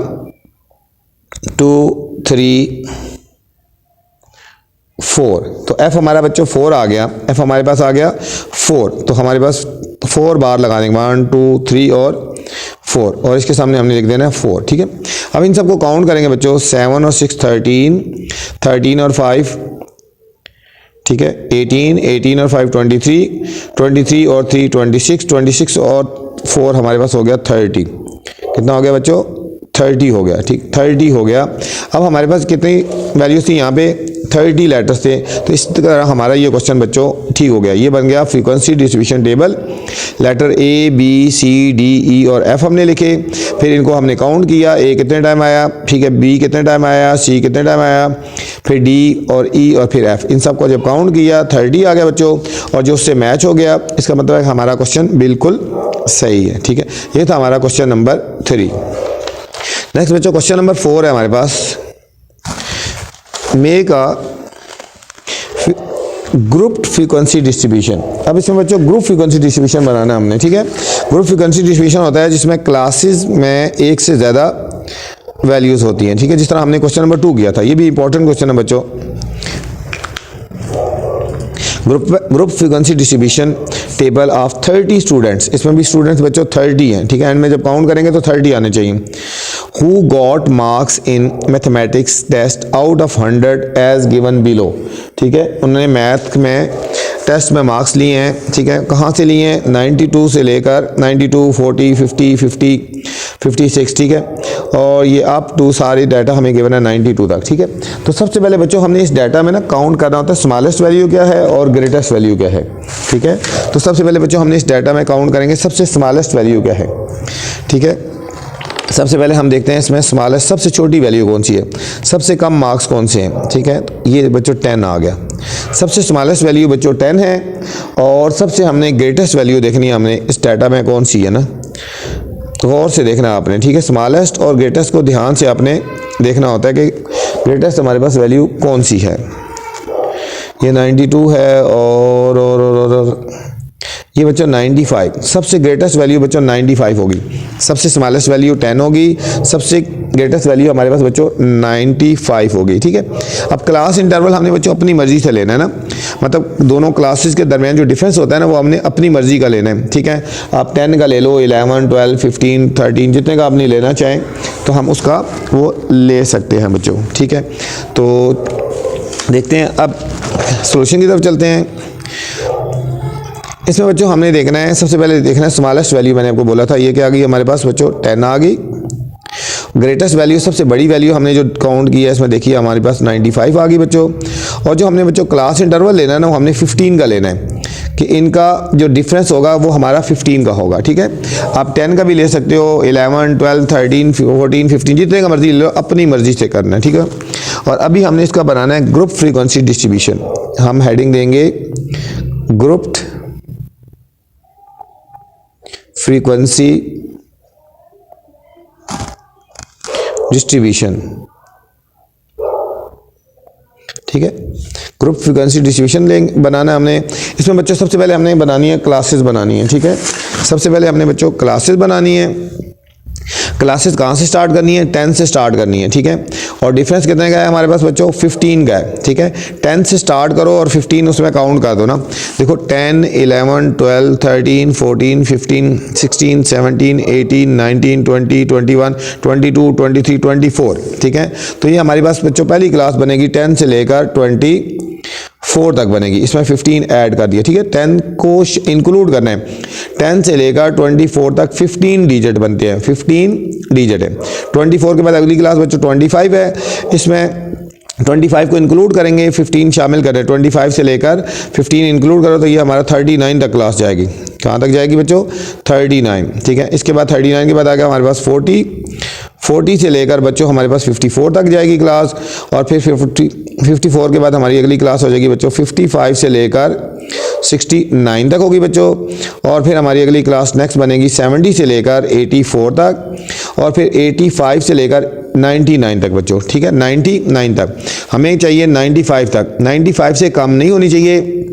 2 3 4, तो एफ हमारा बच्चों 4 आ गया, एफ हमारे पास आ गया 4, तो हमारे पास 4 बार लगा देंगे 1 2 3 और 4 और इसके सामने हमने लिख देना है 4, ठीक है। अब इन सबको काउंट करेंगे बच्चों 7 और 6 13, 13 और 5, ठीक है, 18, 18 और 5 23, 23 और 3 26, 26 और 4 हमारे पास हो गया 30, कितना हो गया बच्चों 30 हो गया, ठीक, 30 हो गया। अब हमारे पास कितनी वैल्यूज थी यहाँ पे 30 लेटर्स थे। तो इस तरह हमारा ये क्वेश्चन बच्चों ठीक हो गया। ये बन गया frequency distribution table. Letter A B C D E और F हमने लिखे, फिर इनको हमने काउंट किया, A कितने टाइम आया, ठीक है, B कितने टाइम आया, C कितने टाइम आया, फिर D और E और फिर F, इन सबको जब काउंट किया 30 आ गया बच्चों, और जो उससे मैच हो गया, इसका मतलब है हमारा क्वेश्चन बिल्कुल सही है। ठीक है, ये था हमारा क्वेश्चन नंबर 3। नेक्स्ट बच्चों क्वेश्चन नंबर 4 है हमारे पास। Make a group frequency distribution. अब इसमें बच्चों ग्रुप फ्रीक्वेंसी डिस्ट्रीब्यूशन बनाना है हमने। ठीक है, ग्रुप फ्रीक्वेंसी डिस्ट्रीब्यूशन होता है जिसमें क्लासेस में एक से ज़्यादा वैल्यूज़ होती हैं। ठीक है, जिस तरह हमने क्वेश्चन नंबर 2 किया था, ये भी इंपॉर्टेंट क्वेश्चन है बच्चों। Group frequency distribution table of 30 students, इसमें भी स्टूडेंट्स बच्चों 30 हैं। ठीक है, एंड में जब काउंट करेंगे तो 30 आने चाहिए। Who got marks in mathematics test out of 100 as given below. ठीक है, उन्होंने मैथ में टेस्ट में मार्क्स लिए हैं। ठीक है, कहाँ से लिए हैं, 92 से लेकर 92, 40, 50, 50, 56। ठीक है, और ये अप टू सारी डाटा हमें गिवन है 92 तक। ठीक है, तो सबसे पहले बच्चों हमने इस डाटा में ना काउंट करना होता है स्मॉलेस्ट वैल्यू क्या है और ग्रेटेस्ट वैल्यू क्या है। ठीक है, तो सबसे पहले बच्चों हमने इस डाटा में काउंट करेंगे सबसे स्मॉलेस्ट वैल्यू क्या है। ठीक है, सबसे पहले हम देखते हैं इसमें स्मॉलेस्ट सबसे छोटी वैल्यू कौन सी है, सबसे कम मार्क्स कौन से हैं। ठीक है, ये बच्चों 10 आ गया। सबसे स्मॉलेस्ट वैल्यू बच्चों 10 है, और सबसे हमने ग्रेटेस्ट वैल्यू देखनी है हमने इस डाटा में कौन सी है ना, तो गौर से देखना आपने। ठीक है, स्मॉलेस्ट और ग्रेटेस्ट को ध्यान से आपने देखना होता है कि ग्रेटेस्ट हमारे पास वैल्यू कौन सी है। ये 92 है और ये बच्चों 95, सबसे ग्रेटेस्ट वैल्यू बच्चों 95 होगी। सबसे स्मॉलेस्ट वैल्यू 10 होगी, सबसे ग्रेटेस्ट वैल्यू हमारे पास बच्चों 95 होगी। ठीक है, अब क्लास इंटरवल हमने बच्चों अपनी मर्जी से लेना है ना, मतलब दोनों क्लासेस के दरमियान जो डिफरेंस होता है ना वो हमने अपनी मर्जी का लेना है। ठीक है, आप 10 का ले लो, 11, 12, 15, 13, जितने का आपने लेना चाहें तो हम उसका वो ले सकते हैं बच्चों। ठीक है, तो देखते हैं अब सॉल्यूशन की तरफ चलते हैं। इसमें बच्चों हमने देखना है, सबसे पहले देखना है स्मॉलेस्ट वैल्यू, मैंने आपको बोला था ये क्या आ गई हमारे पास बच्चों 10 आ गई। ग्रेटेस्ट वैल्यू सबसे बड़ी वैल्यू हमने जो काउंट की है इसमें देखिए हमारे पास 95 आ गई बच्चों। और जो हमने बच्चों क्लास इंटरवल लेना है ना वो हमने 15 का लेना है कि इनका जो डिफरेंस होगा वो हमारा 15 का होगा। ठीक है, आप 10 का भी ले सकते हो, 11, 12, 13, 14, 15, जितने का मर्जी ले लो, अपनी मर्जी से करना है। ठीक है, और अभी हमने इसका बनाना है ग्रुप फ्रीक्वेंसी डिस्ट्रीब्यूशन। हम हेडिंग देंगे ग्रुप फ्रीक्वेंसी डिस्ट्रीब्यूशन। ठीक है, ग्रुप फ्रीक्वेंसी डिस्ट्रीब्यूशन बनाना है हमने। इसमें बच्चों सबसे पहले हमने बनानी है क्लासेस बनानी है। ठीक है, सबसे पहले हमने बच्चों क्लासेस बनानी है। क्लासेस कहाँ से स्टार्ट करनी है, 10 से स्टार्ट करनी है। ठीक है, और डिफरेंस कितने का है हमारे पास बच्चों 15 का है। ठीक है, 10 से स्टार्ट करो और 15 उसमें काउंट कर दो ना। देखो 10, 11, 12, 13, 14, 15, 16, 17, 18, 19, 20, 21, 22, 23, 24। ठीक है, तो ये हमारे पास बच्चों पहली क्लास बनेगी 10 से लेकर 24 तक बनेगी। इसमें 15 ऐड कर दिया। ठीक है, 10 को इंक्लूड करना है, 10 से लेकर 24 तक 15 डिजिट बनते हैं, 15 डिजिट है। 24 के बाद अगली क्लास बच्चों 25 है, इसमें 25 को इंक्लूड करेंगे, 15 शामिल करें, 25 से लेकर 15 इंक्लूड करो तो ये हमारा 39 तक क्लास जाएगी। कहाँ तक जाएगी बच्चों 39। ठीक है, इसके बाद 39 के बाद आ गया हमारे पास 40 से लेकर बच्चों हमारे पास 54 तक जाएगी क्लास, और फिर 54 के बाद हमारी अगली क्लास हो जाएगी बच्चों 55 से लेकर 69 तक होगी बच्चों, और फिर हमारी अगली क्लास नेक्स्ट बनेगी 70 से लेकर 84 तक, और फिर 85 से लेकर 99 तक बच्चों। ठीक है, 99 तक हमें चाहिए 95 तक, 95 से कम नहीं होनी चाहिए।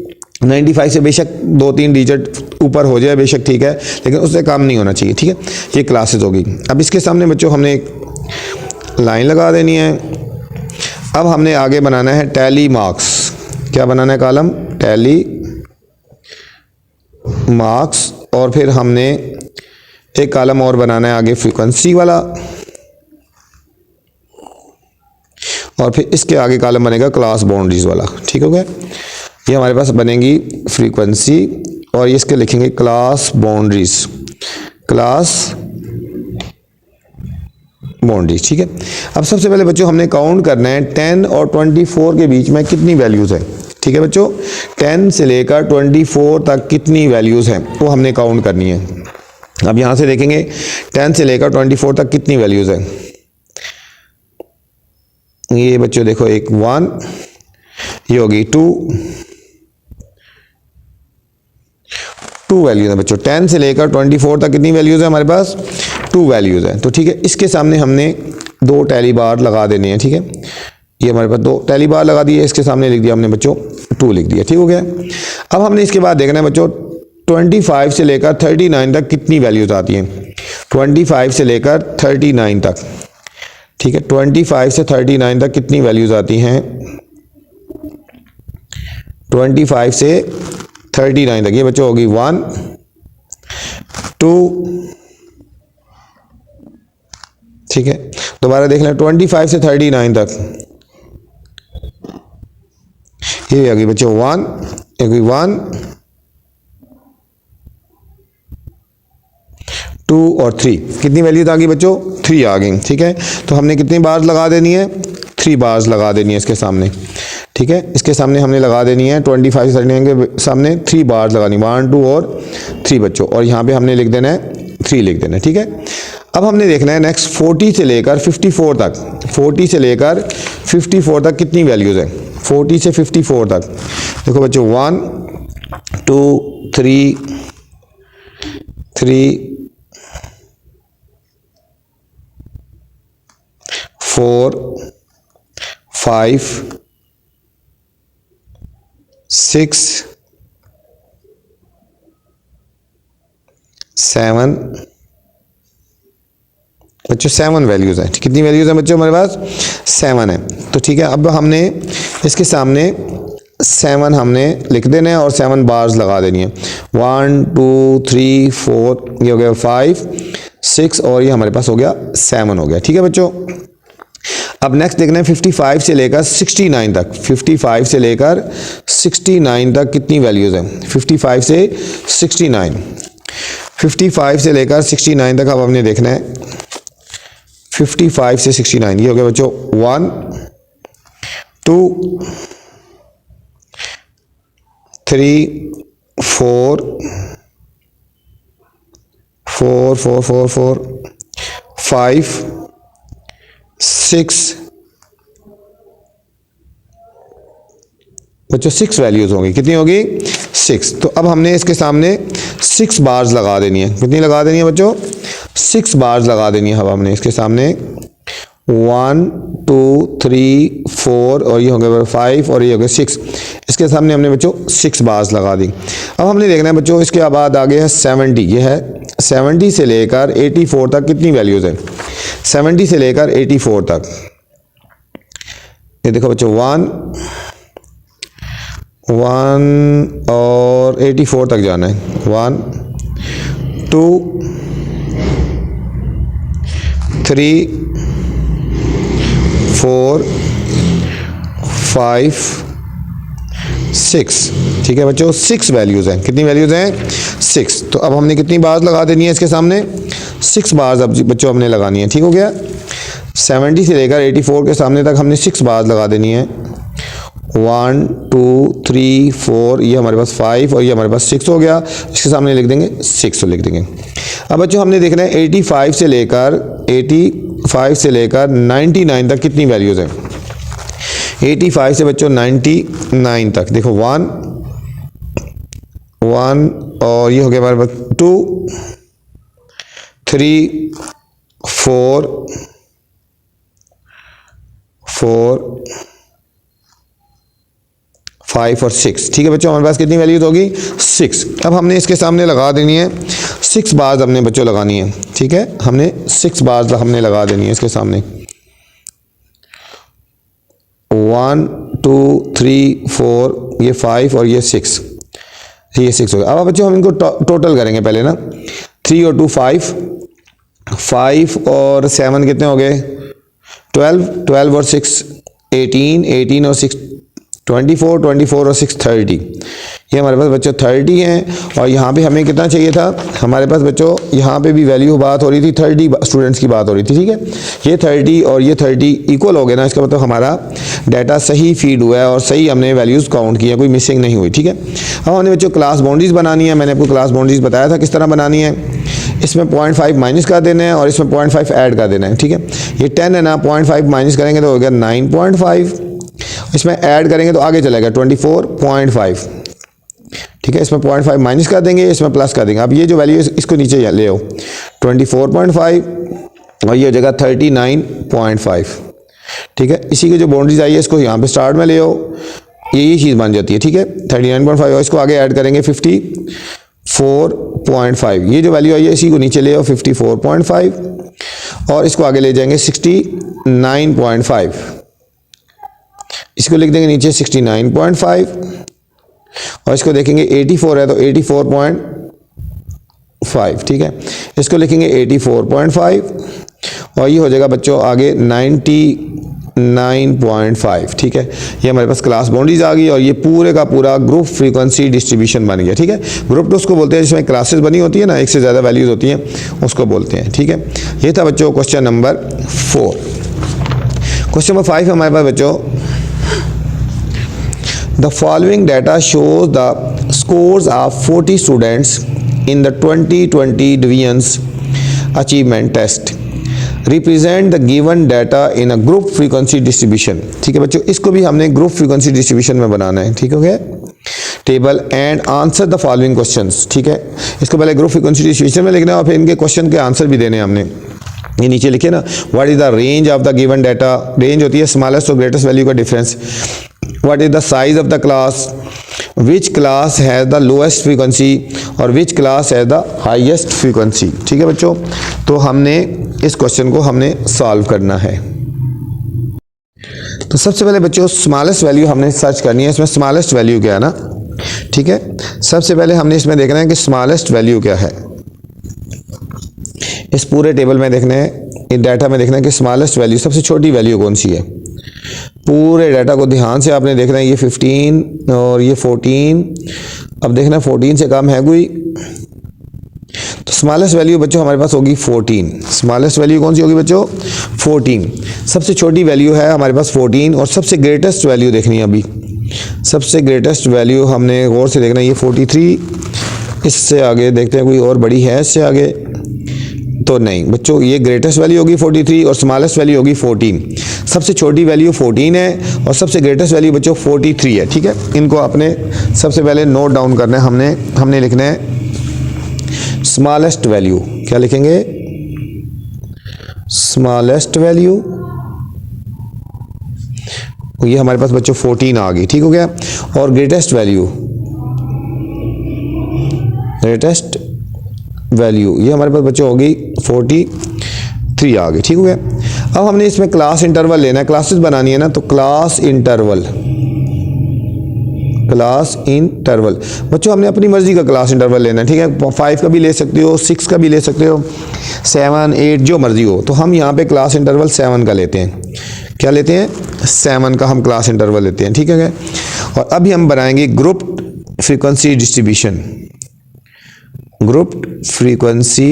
95 से बेशक 2-3 डिजिट ऊपर हो जाए बेशक, ठीक है, लेकिन उससे कम नहीं होना चाहिए। ठीक है, ये क्लासेस होगी। अब इसके सामने बच्चों हमने एक लाइन लगा देनी है। अब हमने आगे बनाना है टैली मार्क्स। क्या बनाना है कॉलम टैली मार्क्स, और फिर हमने एक कॉलम और बनाना है आगे फ्रीक्वेंसी वाला, और फिर इसके आगे कॉलम बनेगा क्लास बाउंड्रीज वाला। ठीक हो गया, ये हमारे पास बनेगी फ्रीक्वेंसी, और इसके लिखेंगे क्लास बाउंड्रीज, क्लास बाउंड्रीज, ठीक है। अब सबसे पहले बच्चों हमने काउंट करना है 10 और 24 के बीच में कितनी वैल्यूज़ है, ठीक है बच्चों। 10 से लेकर 24 तक कितनी वैल्यूज़ हैं वो हमने काउंट करनी है। अब यहाँ से देखेंगे 10 से लेकर 24 तक कितनी वैल्यूज़ हैं। ये बच्चों देखो, एक 1, ये होगी 2 वैल्यूज़ हैं बच्चों। 10 से लेकर 24 तक कितनी वैल्यूज़ है हमारे पास, 2 वैल्यूज़ हैं। तो ठीक है, इसके सामने हमने 2 टैली बार लगा देने हैं, ठीक है। ये हमारे पास 2 टैली बार लगा दिए, इसके सामने लिख दिया हमने बच्चों 2 लिख दिया, ठीक हो गया। अब हमने इसके बाद देखना है बच्चों 25 से लेकर 39 तक कितनी वैल्यूज़ आती हैं। 25 से लेकर 39 तक, ठीक है। 25 से 39 तक कितनी वैल्यूज़ आती हैं। 25 से 39 तक ये बच्चों होगी 1, 2, ठीक है। दोबारा देख लें 25 से 39 तक, ये आ गई बच्चों 1, ये गई 1, 2 और 3। कितनी वैल्यूज आ गई बच्चों, 3 आ गई, ठीक है। तो हमने कितनी बार्स लगा देनी है, 3 बार्स लगा देनी है इसके सामने, ठीक है। इसके सामने हमने लगा देनी है 25 से 39 के सामने 3 बार्स लगानी, 1, 2 और 3 बच्चों। और यहाँ पे हमने लिख देना है 3 लिख देना है, ठीक है। अब हमने देखना है नेक्स्ट 40 से लेकर 54 तक, 40 से लेकर 54 तक कितनी वैल्यूज़ है। 40 से 54 तक देखो बच्चों 1, 2, 3, 4, 5, 6, 7 बच्चों 7 वैल्यूज़ हैं। कितनी वैल्यूज़ हैं बच्चों हमारे पास, 7 है। तो ठीक है, अब हमने इसके सामने 7 हमने लिख देना है और 7 बार्स लगा देनी है। 1, 2, 3, 4, ये हो गया 5, 6 और ये हमारे पास हो गया 7 हो गया, ठीक है बच्चों। अब नेक्स्ट देखना है 55 से लेकर 69 तक, 55 से लेकर 69 तक कितनी वैल्यूज़ हैं। 55 से 69, 55 से लेकर 69 तक अब हमने देखना है 55 से 69, ये हो गया बच्चों 1, 2, 3, 4, 5, 6 बच्चों 6 वैल्यूज़ होंगी। कितनी होगी, 6। तो अब हमने इसके सामने 6 बार्स लगा देनी है। कितनी लगा देनी है बच्चों, 6 बार्स लगा देनी है। अब हमने इसके सामने 1, 2, 3, 4 और ये हो गया 5 और ये हो गया 6। इसके सामने हमने बच्चों 6 बार्स लगा दी। अब हमने देखना है बच्चों इसके बाद आगे है 70, ये है 70 से लेकर 84 तक कितनी वैल्यूज़ है। 70 से लेकर 84 तक, ये देखो बच्चों 1 और 84 तक जाना है। 1, 2, 3, 4, 5, 6, ठीक है बच्चों 6 वैल्यूज़ हैं। कितनी वैल्यूज़ हैं, 6। तो अब हमने कितनी बार्स लगा देनी है इसके सामने, 6 बार्स अब बच्चों हमने लगानी है, ठीक हो गया। 70 से लेकर 84 के सामने तक हमने 6 बार्स लगा देनी है। 1, 2, 3, 4, ये हमारे पास 5 और ये हमारे पास 6 हो गया। इसके सामने लिख देंगे 6 लिख देंगे। अब बच्चों हमने देखना है 85 से लेकर 99 तक कितनी वैल्यूज़ हैं। 85 से बच्चों 99 तक देखो 1 और ये हो गया हमारे पास 2, 3, 4, 5 और 6, ठीक है बच्चों हमारे पास कितनी वैल्यूज होगी, 6। अब हमने इसके सामने लगा देनी है 6 बार्स हमने बच्चों लगानी है, ठीक है। हमने 6 बार्स हमने लगा देनी है इसके सामने। 1, 2, 3, 4, ये 5 और ये 6, ये 6 हो गया। अब बच्चों हम इनको टोटल करेंगे पहले ना। 3 और 2 5, 5 और 7 कितने हो गए 12, 12 और 6 18, 18 और 6 24, 24 और 6 30, ये हमारे पास बच्चों 30 हैं और यहाँ पे हमें कितना चाहिए था, हमारे पास बच्चों यहाँ पे भी वैल्यू बात हो रही थी, 30 स्टूडेंट्स की बात हो रही थी, ठीक है। ये 30 और ये 30 इक्वल हो गए ना, इसका मतलब हमारा डाटा सही फीड हुआ है और सही हमने वैल्यूज़ काउंट की है, कोई मिसिंग नहीं हुई, ठीक है। अब हमने बच्चों क्लास बाउंड्रीज बनानी है, मैंने आपको क्लास बाउंड्रीज बताया था किस तरह बनानी है। इसमें 0.5 माइनस कर देना है और इसमें 0.5 ऐड कर देना है, ठीक है। ये 10 है ना, 0.5 माइनस करेंगे तो हो गया 9.5, इसमें ऐड करेंगे तो आगे चलेगा 24.5, ठीक है। इसमें 0.5 माइनस कर देंगे, इसमें प्लस कर देंगे। अब ये जो वैल्यू है इसको नीचे ले आओ, 24.5 और ये हो जाएगा 39.5, ठीक है। इसी की जो बाउंड्रीज आई है इसको यहाँ पे स्टार्ट में ले आओ, ये चीज़ बन जाती है, ठीक है। 39.5 और इसको आगे ऐड करेंगे 54.5, ये जो वैल्यू आई है इसी को नीचे ले आओ 54.5 और इसको आगे ले जाएंगे 69.5, इसको लिख देंगे नीचे 69.5 और इसको देखेंगे 84 है तो 84.5, ठीक है। इसको लिखेंगे 84.5 और ये हो जाएगा बच्चों आगे 99.5, ठीक है। ये हमारे पास क्लास बाउंड्रीज आ गई और ये पूरे का पूरा ग्रुप फ्रीक्वेंसी डिस्ट्रीब्यूशन बन गया, ठीक है। ग्रुप तो उसको बोलते हैं जिसमें क्लासेस बनी होती है ना, एक से ज़्यादा वैल्यूज होती हैं, उसको बोलते हैं, ठीक है। ये था बच्चों क्वेश्चन नंबर 4। क्वेश्चन नंबर 5 हमारे पास बच्चों, the following data shows the scores of 40 students in the 2020 divisions achievement test. Represent the given data in a group frequency distribution, ठीक है बच्चों। इसको भी हमने ग्रुप फ्रीक्वेंसी डिस्ट्रीब्यूशन में बनाना है, ठीक हो गया। Table and answer the following questions, ठीक है। इसको पहले ग्रुप फ्रीक्वेंसी डिस्ट्रीब्यूशन में लिखना है और फिर इनके क्वेश्चन के आंसर भी देने हैं हमने। ये नीचे लिखे ना, what is the range of the given data, range होती है स्मॉलेस्ट और ग्रेटेस्ट वैल्यू का difference. What is the size of the class, which class has the lowest frequency और which class has the highest frequency, ठीक है बच्चों। तो हमने इस क्वेश्चन को हमने सॉल्व करना है। तो सबसे पहले बच्चों स्मॉलेस्ट वैल्यू हमने सर्च करनी है, इसमें स्मॉलेस्ट वैल्यू क्या है ना, ठीक है। सबसे पहले हमने इसमें देखना है कि स्मॉलेस्ट वैल्यू क्या है, इस पूरे टेबल में देखना है, इस डाटा में देखना है कि स्मॉलेस्ट वैल्यू सबसे छोटी वैल्यू कौन सी है। पूरे डाटा को ध्यान से आपने देखना है, ये 15 और ये 14, अब देखना 14 से कम है कोई, तो स्मॉलेस्ट वैल्यू बच्चों हमारे पास होगी 14। स्मॉलेस्ट वैल्यू कौन सी होगी बच्चों, 14। सबसे छोटी वैल्यू है हमारे पास 14 और सबसे ग्रेटेस्ट वैल्यू देखनी है अभी। सबसे ग्रेटेस्ट वैल्यू हमने गौर से देखना है, ये 43, इससे आगे देखते हैं कोई और बड़ी है इससे आगे, तो नहीं बच्चों, ये ग्रेटेस्ट वैल्यू होगी 43 और स्मॉलेस्ट वैल्यू होगी 14। सबसे छोटी वैल्यू 14 है और सबसे ग्रेटेस्ट वैल्यू बच्चों 43 है, ठीक है। इनको आपने सबसे पहले नोट डाउन करना है, हमने लिखना है स्मॉलेस्ट वैल्यू, क्या लिखेंगे, स्मॉलेस्ट वैल्यू, ये हमारे पास बच्चों 14 आ गई, ठीक हो गया। और ग्रेटेस्ट वैल्यू ये हमारे पास बच्चों होगी 43 आ गई, ठीक हो गया। अब हमने इसमें क्लास इंटरवल लेना है, क्लासेस बनानी है ना, तो क्लास इंटरवल बच्चों हमने अपनी मर्जी का क्लास इंटरवल लेना है, ठीक है। 5 का भी ले सकते हो, 6 का भी ले सकते हो, 7, 8 जो मर्जी हो। तो हम यहाँ पे क्लास इंटरवल 7 का लेते हैं, क्या लेते हैं, 7 का हम क्लास इंटरवल लेते हैं, ठीक है। और अभी हम बनाएंगे group frequency distribution, group frequency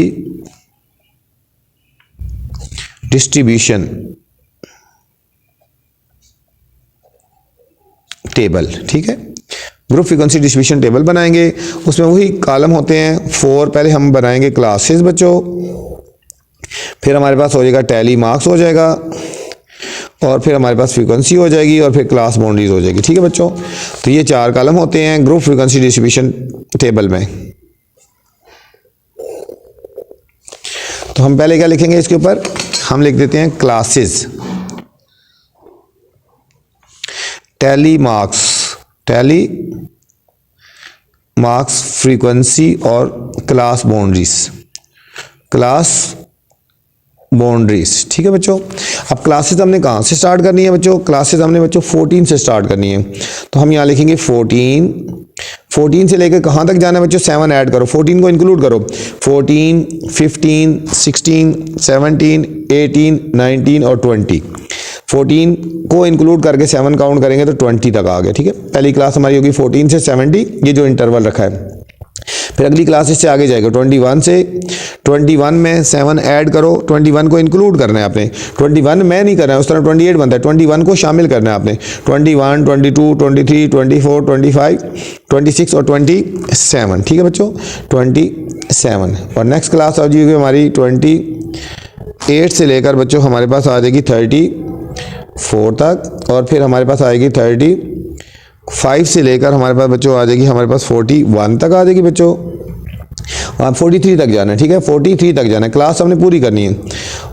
distribution table, ठीक है। ग्रुप फ्रीक्वेंसी डिस्ट्रीब्यूशन टेबल बनाएंगे, उसमें वही कॉलम होते हैं 4। पहले हम बनाएंगे क्लासेस बच्चों, फिर हमारे पास हो जाएगा टैली मार्क्स हो जाएगा और फिर हमारे पास फ्रीक्वेंसी हो जाएगी और फिर क्लास बाउंड्रीज हो जाएगी, ठीक है बच्चों। तो ये 4 कॉलम होते हैं ग्रुप फ्रीक्वेंसी डिस्ट्रीब्यूशन टेबल में। तो हम पहले क्या लिखेंगे इसके ऊपर, हम लिख देते हैं क्लासेस, टैली मार्क्स फ्रीक्वेंसी और क्लास बाउंड्रीज, ठीक है बच्चों। अब क्लासेस हमने कहाँ से स्टार्ट करनी है बच्चों, क्लासेस हमने बच्चों 14 से स्टार्ट करनी है। तो हम यहाँ लिखेंगे 14 से लेकर कहाँ तक जाना है बच्चों, 7 ऐड करो, 14 को इंक्लूड करो, 14, 15, 16, 17, 18, 19 और 20। 14 को इंक्लूड करके 7 काउंट करेंगे तो 20 तक आ गए। ठीक है, पहली क्लास हमारी होगी 14 से 70, ये जो इंटरवल रखा है। फिर अगली क्लास इससे आगे जाएगा 21 से, 21 में 7 ऐड करो, 21 को इंक्लूड करना है आपने, 21 में नहीं करना है, उस तरह 28 बनता है, 21 को शामिल करना है आपने, 21, 22, 23, 24, 25, 26 और 27। ठीक है बच्चों, 27। और नेक्स्ट क्लास आ जाएगी हमारी 28 से लेकर बच्चों हमारे पास आ जाएगी 34 तक, और फिर हमारे पास आएगी 35 से लेकर हमारे पास बच्चों आ जाएगी हमारे पास 41 तक आ जाएगी बच्चों। और 43 तक जाना है। ठीक है, 43 तक जाना है, क्लास हमने पूरी करनी है।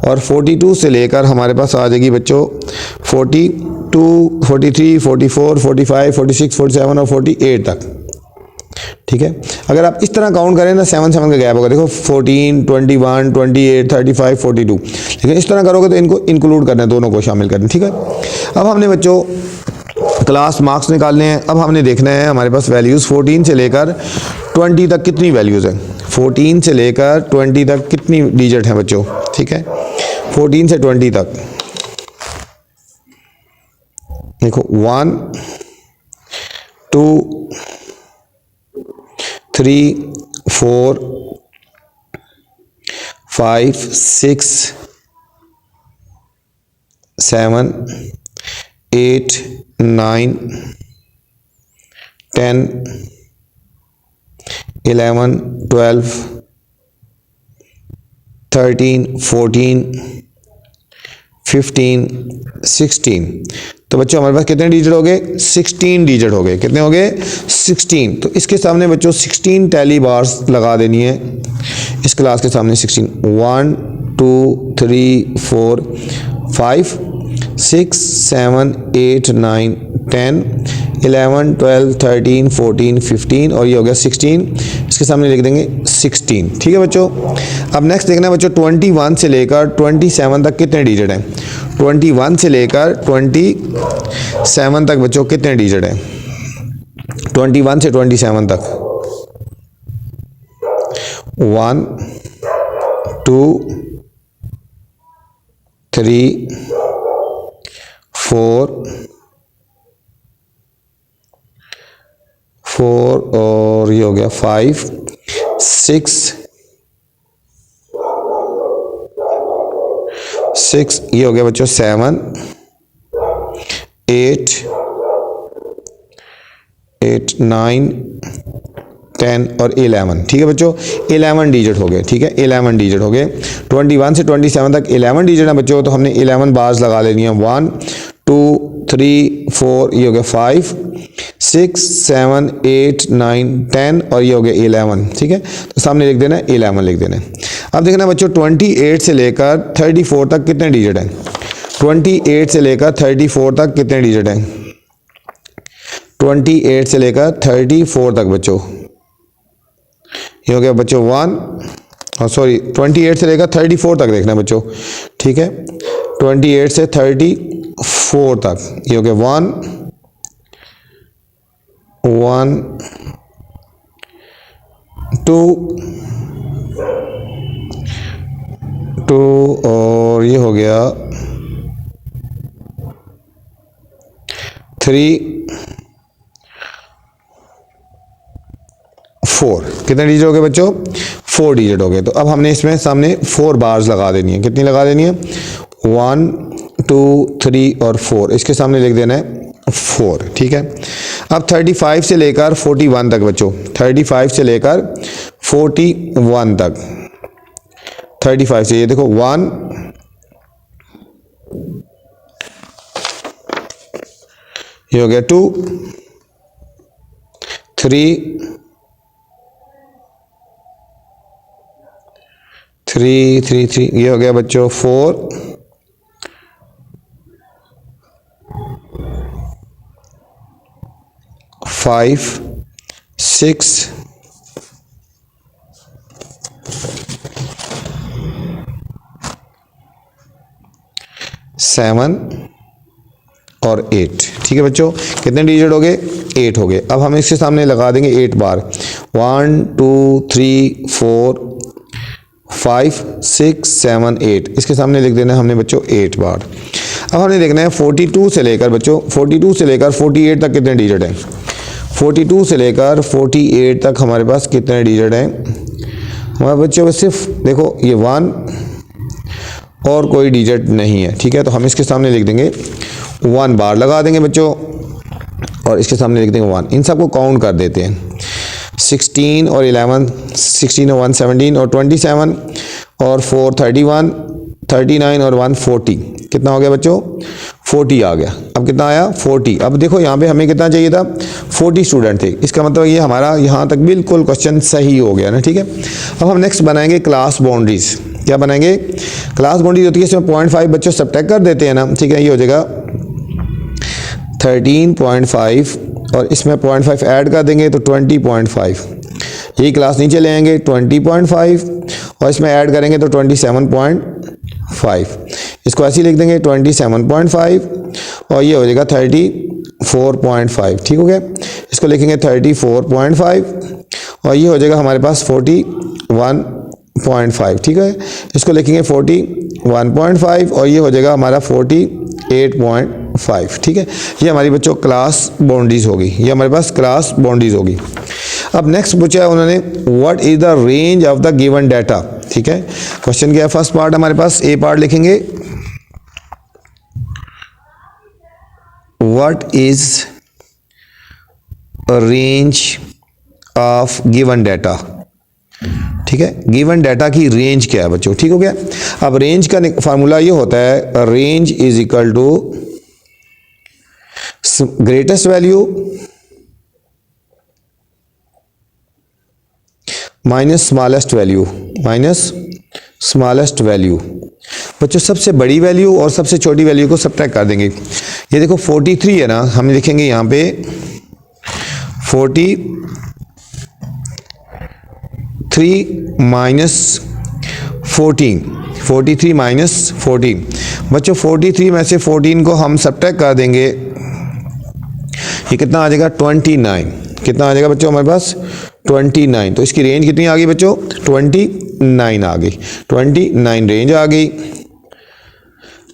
और 42 से लेकर हमारे पास आ जाएगी बच्चों 42, 43, 44, 45, 46, 47 और 48 तक। ठीक है, अगर आप इस तरह काउंट करें ना 7 का गैप होगा, देखो 14, 21, 28, 35, 42, लेकिन इस तरह करोगे तो इनको इंक्लूड करना है, दोनों को शामिल करना है। ठीक है, अब हमने बच्चों क्लास मार्क्स निकालने हैं। अब हमने देखना है हमारे पास वैल्यूज़ 14 से लेकर 20 तक कितनी वैल्यूज़ हैं, 14 से लेकर 20 तक कितनी डिजिट हैं बच्चों। ठीक है, 14 से 20 तक देखो 1, 2, 3, 4, 5, 6, 7, 8, 9, 10, 11, 12, 13, 14, 15, 16। तो बच्चों हमारे पास कितने डिजिट हो गए, 16 डिजिट हो गए। कितने हो गए, 16। तो इसके सामने बच्चों 16 टैली बार्स लगा देनी है, इस क्लास के सामने 16, 1, 2, 3, 4, 5, 6, 7, 8, 9, 10, 11, 12, 13, 14, 15 और ये हो गया 16। इसके सामने लिख देंगे 16। ठीक है बच्चों, अब नेक्स्ट देखना है बच्चों 21 से लेकर 27 तक कितने डिजिट हैं। 21 से लेकर 27 तक बच्चों कितने डिजिट हैं, 21 से 27 तक 1, 2, 3, 4 और ये हो गया 5, 6, ये हो गया बच्चों 7, 8, 9, 10 और 11। ठीक है बच्चों, 11 डिजिट हो गए। ठीक है, 11 डिजिट हो गए। 21 से 27 तक 11 डिजिट है बच्चों, तो हमने 11 बार्स लगा लेनी है। 1, 2, 3, 4, ये हो गया 5, 6, 7, 8, 9, 10 और ये हो गया 11। ठीक है, तो सामने लिख देना है 11 लिख देना है। अब देखना बच्चों 28 से लेकर 34 तक कितने डिजिट हैं। 28 से लेकर 34 तक कितने डिजिट हैं। 28 से लेकर 34 तक बच्चों ये हो गया बच्चों 1 और सॉरी 28 से लेकर 34 तक देखना बच्चों। ठीक है, 28 से 34 तक ये हो गया 1, 2 और ये हो गया 3, 4। कितने डिजिट हो गए बच्चों, 4 डिजिट हो गए। तो अब हमने इसमें सामने 4 बार्स लगा देनी है। कितनी लगा देनी है, 1, 2, 3 और 4। इसके सामने लिख देना है 4। ठीक है, अब 35 से लेकर 41 तक बच्चों, 35 से लेकर 41 तक, 35 से ये देखो 1, ये हो गया 2, 3, 3, ये हो गया बच्चों 4, 5, 6, 7 और 8। ठीक है बच्चों, कितने डिजिट हो गए, 8 हो गए। अब हम इसके सामने लगा देंगे 8 बार, 1, 2, 3, 4, 5, 6, 7, 8। इसके सामने लिख देना हमने बच्चों 8 बार। अब हमने देखना है 42 से लेकर बच्चों 42 से लेकर 48 तक कितने डिजिट हैं। 42 से लेकर 48 तक हमारे पास कितने डिजिट हैं हमारे बच्चों में। सिर्फ देखो ये 1 और कोई डिजिट नहीं है, ठीक है। तो हम इसके सामने लिख देंगे 1 बार लगा देंगे बच्चों और इसके सामने लिख देंगे 1। इन सबको काउंट कर देते हैं। 16 और 11, 16 और 1 17 और 27 और 4 31, 39 और 1 40। कितना हो गया बच्चों? 40 आ गया। अब कितना आया? 40। अब देखो यहाँ पे हमें कितना चाहिए था? 40 स्टूडेंट थे। इसका मतलब ये हमारा यहाँ तक बिल्कुल क्वेश्चन सही हो गया ना, ठीक है। अब हम नेक्स्ट बनाएंगे क्लास बाउंड्रीज। क्या बनाएंगे? क्लास बाउंड्रीज होती है इसमें 0.5 बच्चों सब्ट्रैक्ट कर देते हैं ना, ठीक है। ये हो जाएगा 13.5 और इसमें 0.5 ऐड कर देंगे तो 20.5। यही क्लास नीचे ले आएंगे 20.5 और इसमें ऐड करेंगे तो 27.5। इसको ऐसे ही लिख देंगे 27.5 और ये हो जाएगा 34.5, ठीक हो गया। इसको लिखेंगे 34.5 और ये हो जाएगा हमारे पास 41.5, ठीक है। इसको लिखेंगे 41.5 और ये हो जाएगा हमारा 48.5, ठीक है। ये हमारी बच्चों क्लास बाउंड्रीज होगी, ये हमारे पास क्लास बाउंड्रीज होगी। अब नेक्स्ट पूछा है उन्होंने what is the range of the given data, ठीक है। क्वेश्चन क्या है? फर्स्ट पार्ट हमारे पास ए पार्ट लिखेंगे what is range of given data, ठीक है। गिवन डाटा की रेंज क्या है बच्चों, ठीक हो गया। अब रेंज का फार्मूला ये होता है range is equal to greatest value minus smallest value बच्चों सबसे बड़ी वैल्यू और सबसे छोटी वैल्यू को सब्ट्रैक्ट कर देंगे। ये देखो 43 है ना, हम लिखेंगे यहाँ पे 43 माइनस 14, 43 माइनस 14 बच्चों 43 में से 14 को हम सब्ट्रैक्ट कर देंगे, ये कितना आ जाएगा? 29। कितना आ जाएगा बच्चों हमारे पास? 29। तो इसकी रेंज कितनी आ गई बच्चों? 29 आ गई, 29 रेंज आ गई।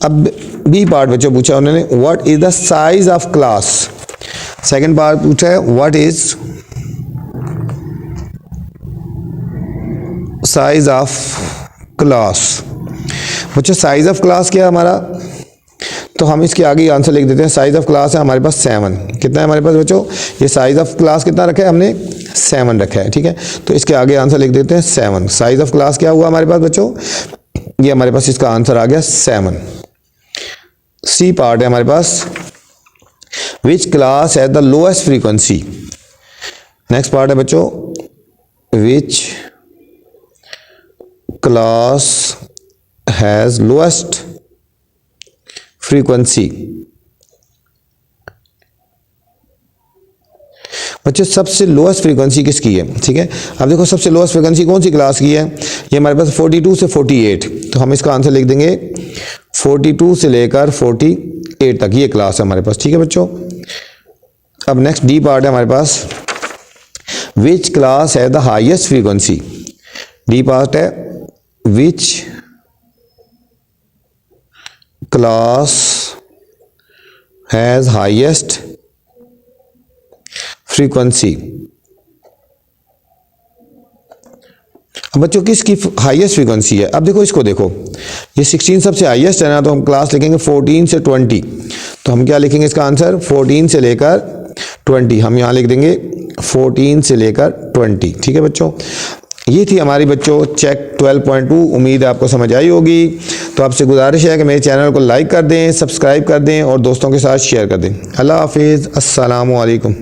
अब बी पार्ट बच्चों पूछा उन्होंने what is the size of class. Second part पूछा है what is size of class. बच्चों साइज ऑफ क्लास क्या है हमारा? तो हम इसके आगे आंसर लिख देते हैं। साइज ऑफ क्लास है हमारे पास 7। कितना है हमारे पास बच्चों? ये साइज ऑफ क्लास कितना रखा है हमने? 7 रखा है, ठीक है। तो इसके आगे आंसर लिख देते हैं 7। साइज ऑफ क्लास क्या हुआ हमारे पास बच्चों? ये हमारे पास इसका आंसर आ गया 7। सी पार्ट है हमारे पास which class has the lowest frequency. Next part है बच्चों which class has lowest frequency. बच्चों सबसे लोएस्ट फ्रीक्वेंसी किसकी है, ठीक है। अब देखो सबसे लोएस्ट फ्रीक्वेंसी कौन सी क्लास की है? ये हमारे पास 42 से 48। तो हम इसका आंसर लिख देंगे 42 से लेकर 48 तक ये क्लास है हमारे पास, ठीक है बच्चों। अब नेक्स्ट डी पार्ट है हमारे पास विच क्लास है the highest frequency. D part है which class has highest frequency. अब बच्चों किसकी हाईएस्ट फ्रीक्वेंसी है? अब देखो इसको देखो, ये 16 सबसे हाईएस्ट है ना, तो हम क्लास लिखेंगे 14 से 20। तो हम क्या लिखेंगे इसका आंसर? 14 से लेकर 20। हम यहाँ लिख देंगे 14 से लेकर 20, ठीक है बच्चों। ये थी हमारी बच्चों चेक 12.2। उम्मीद है आपको समझ आई होगी। तो आपसे गुजारिश है कि मेरे चैनल को लाइक कर दें, सब्सक्राइब कर दें और दोस्तों के साथ शेयर कर दें। अल्लाह हाफिज़, अस्सलामु अलैकुम।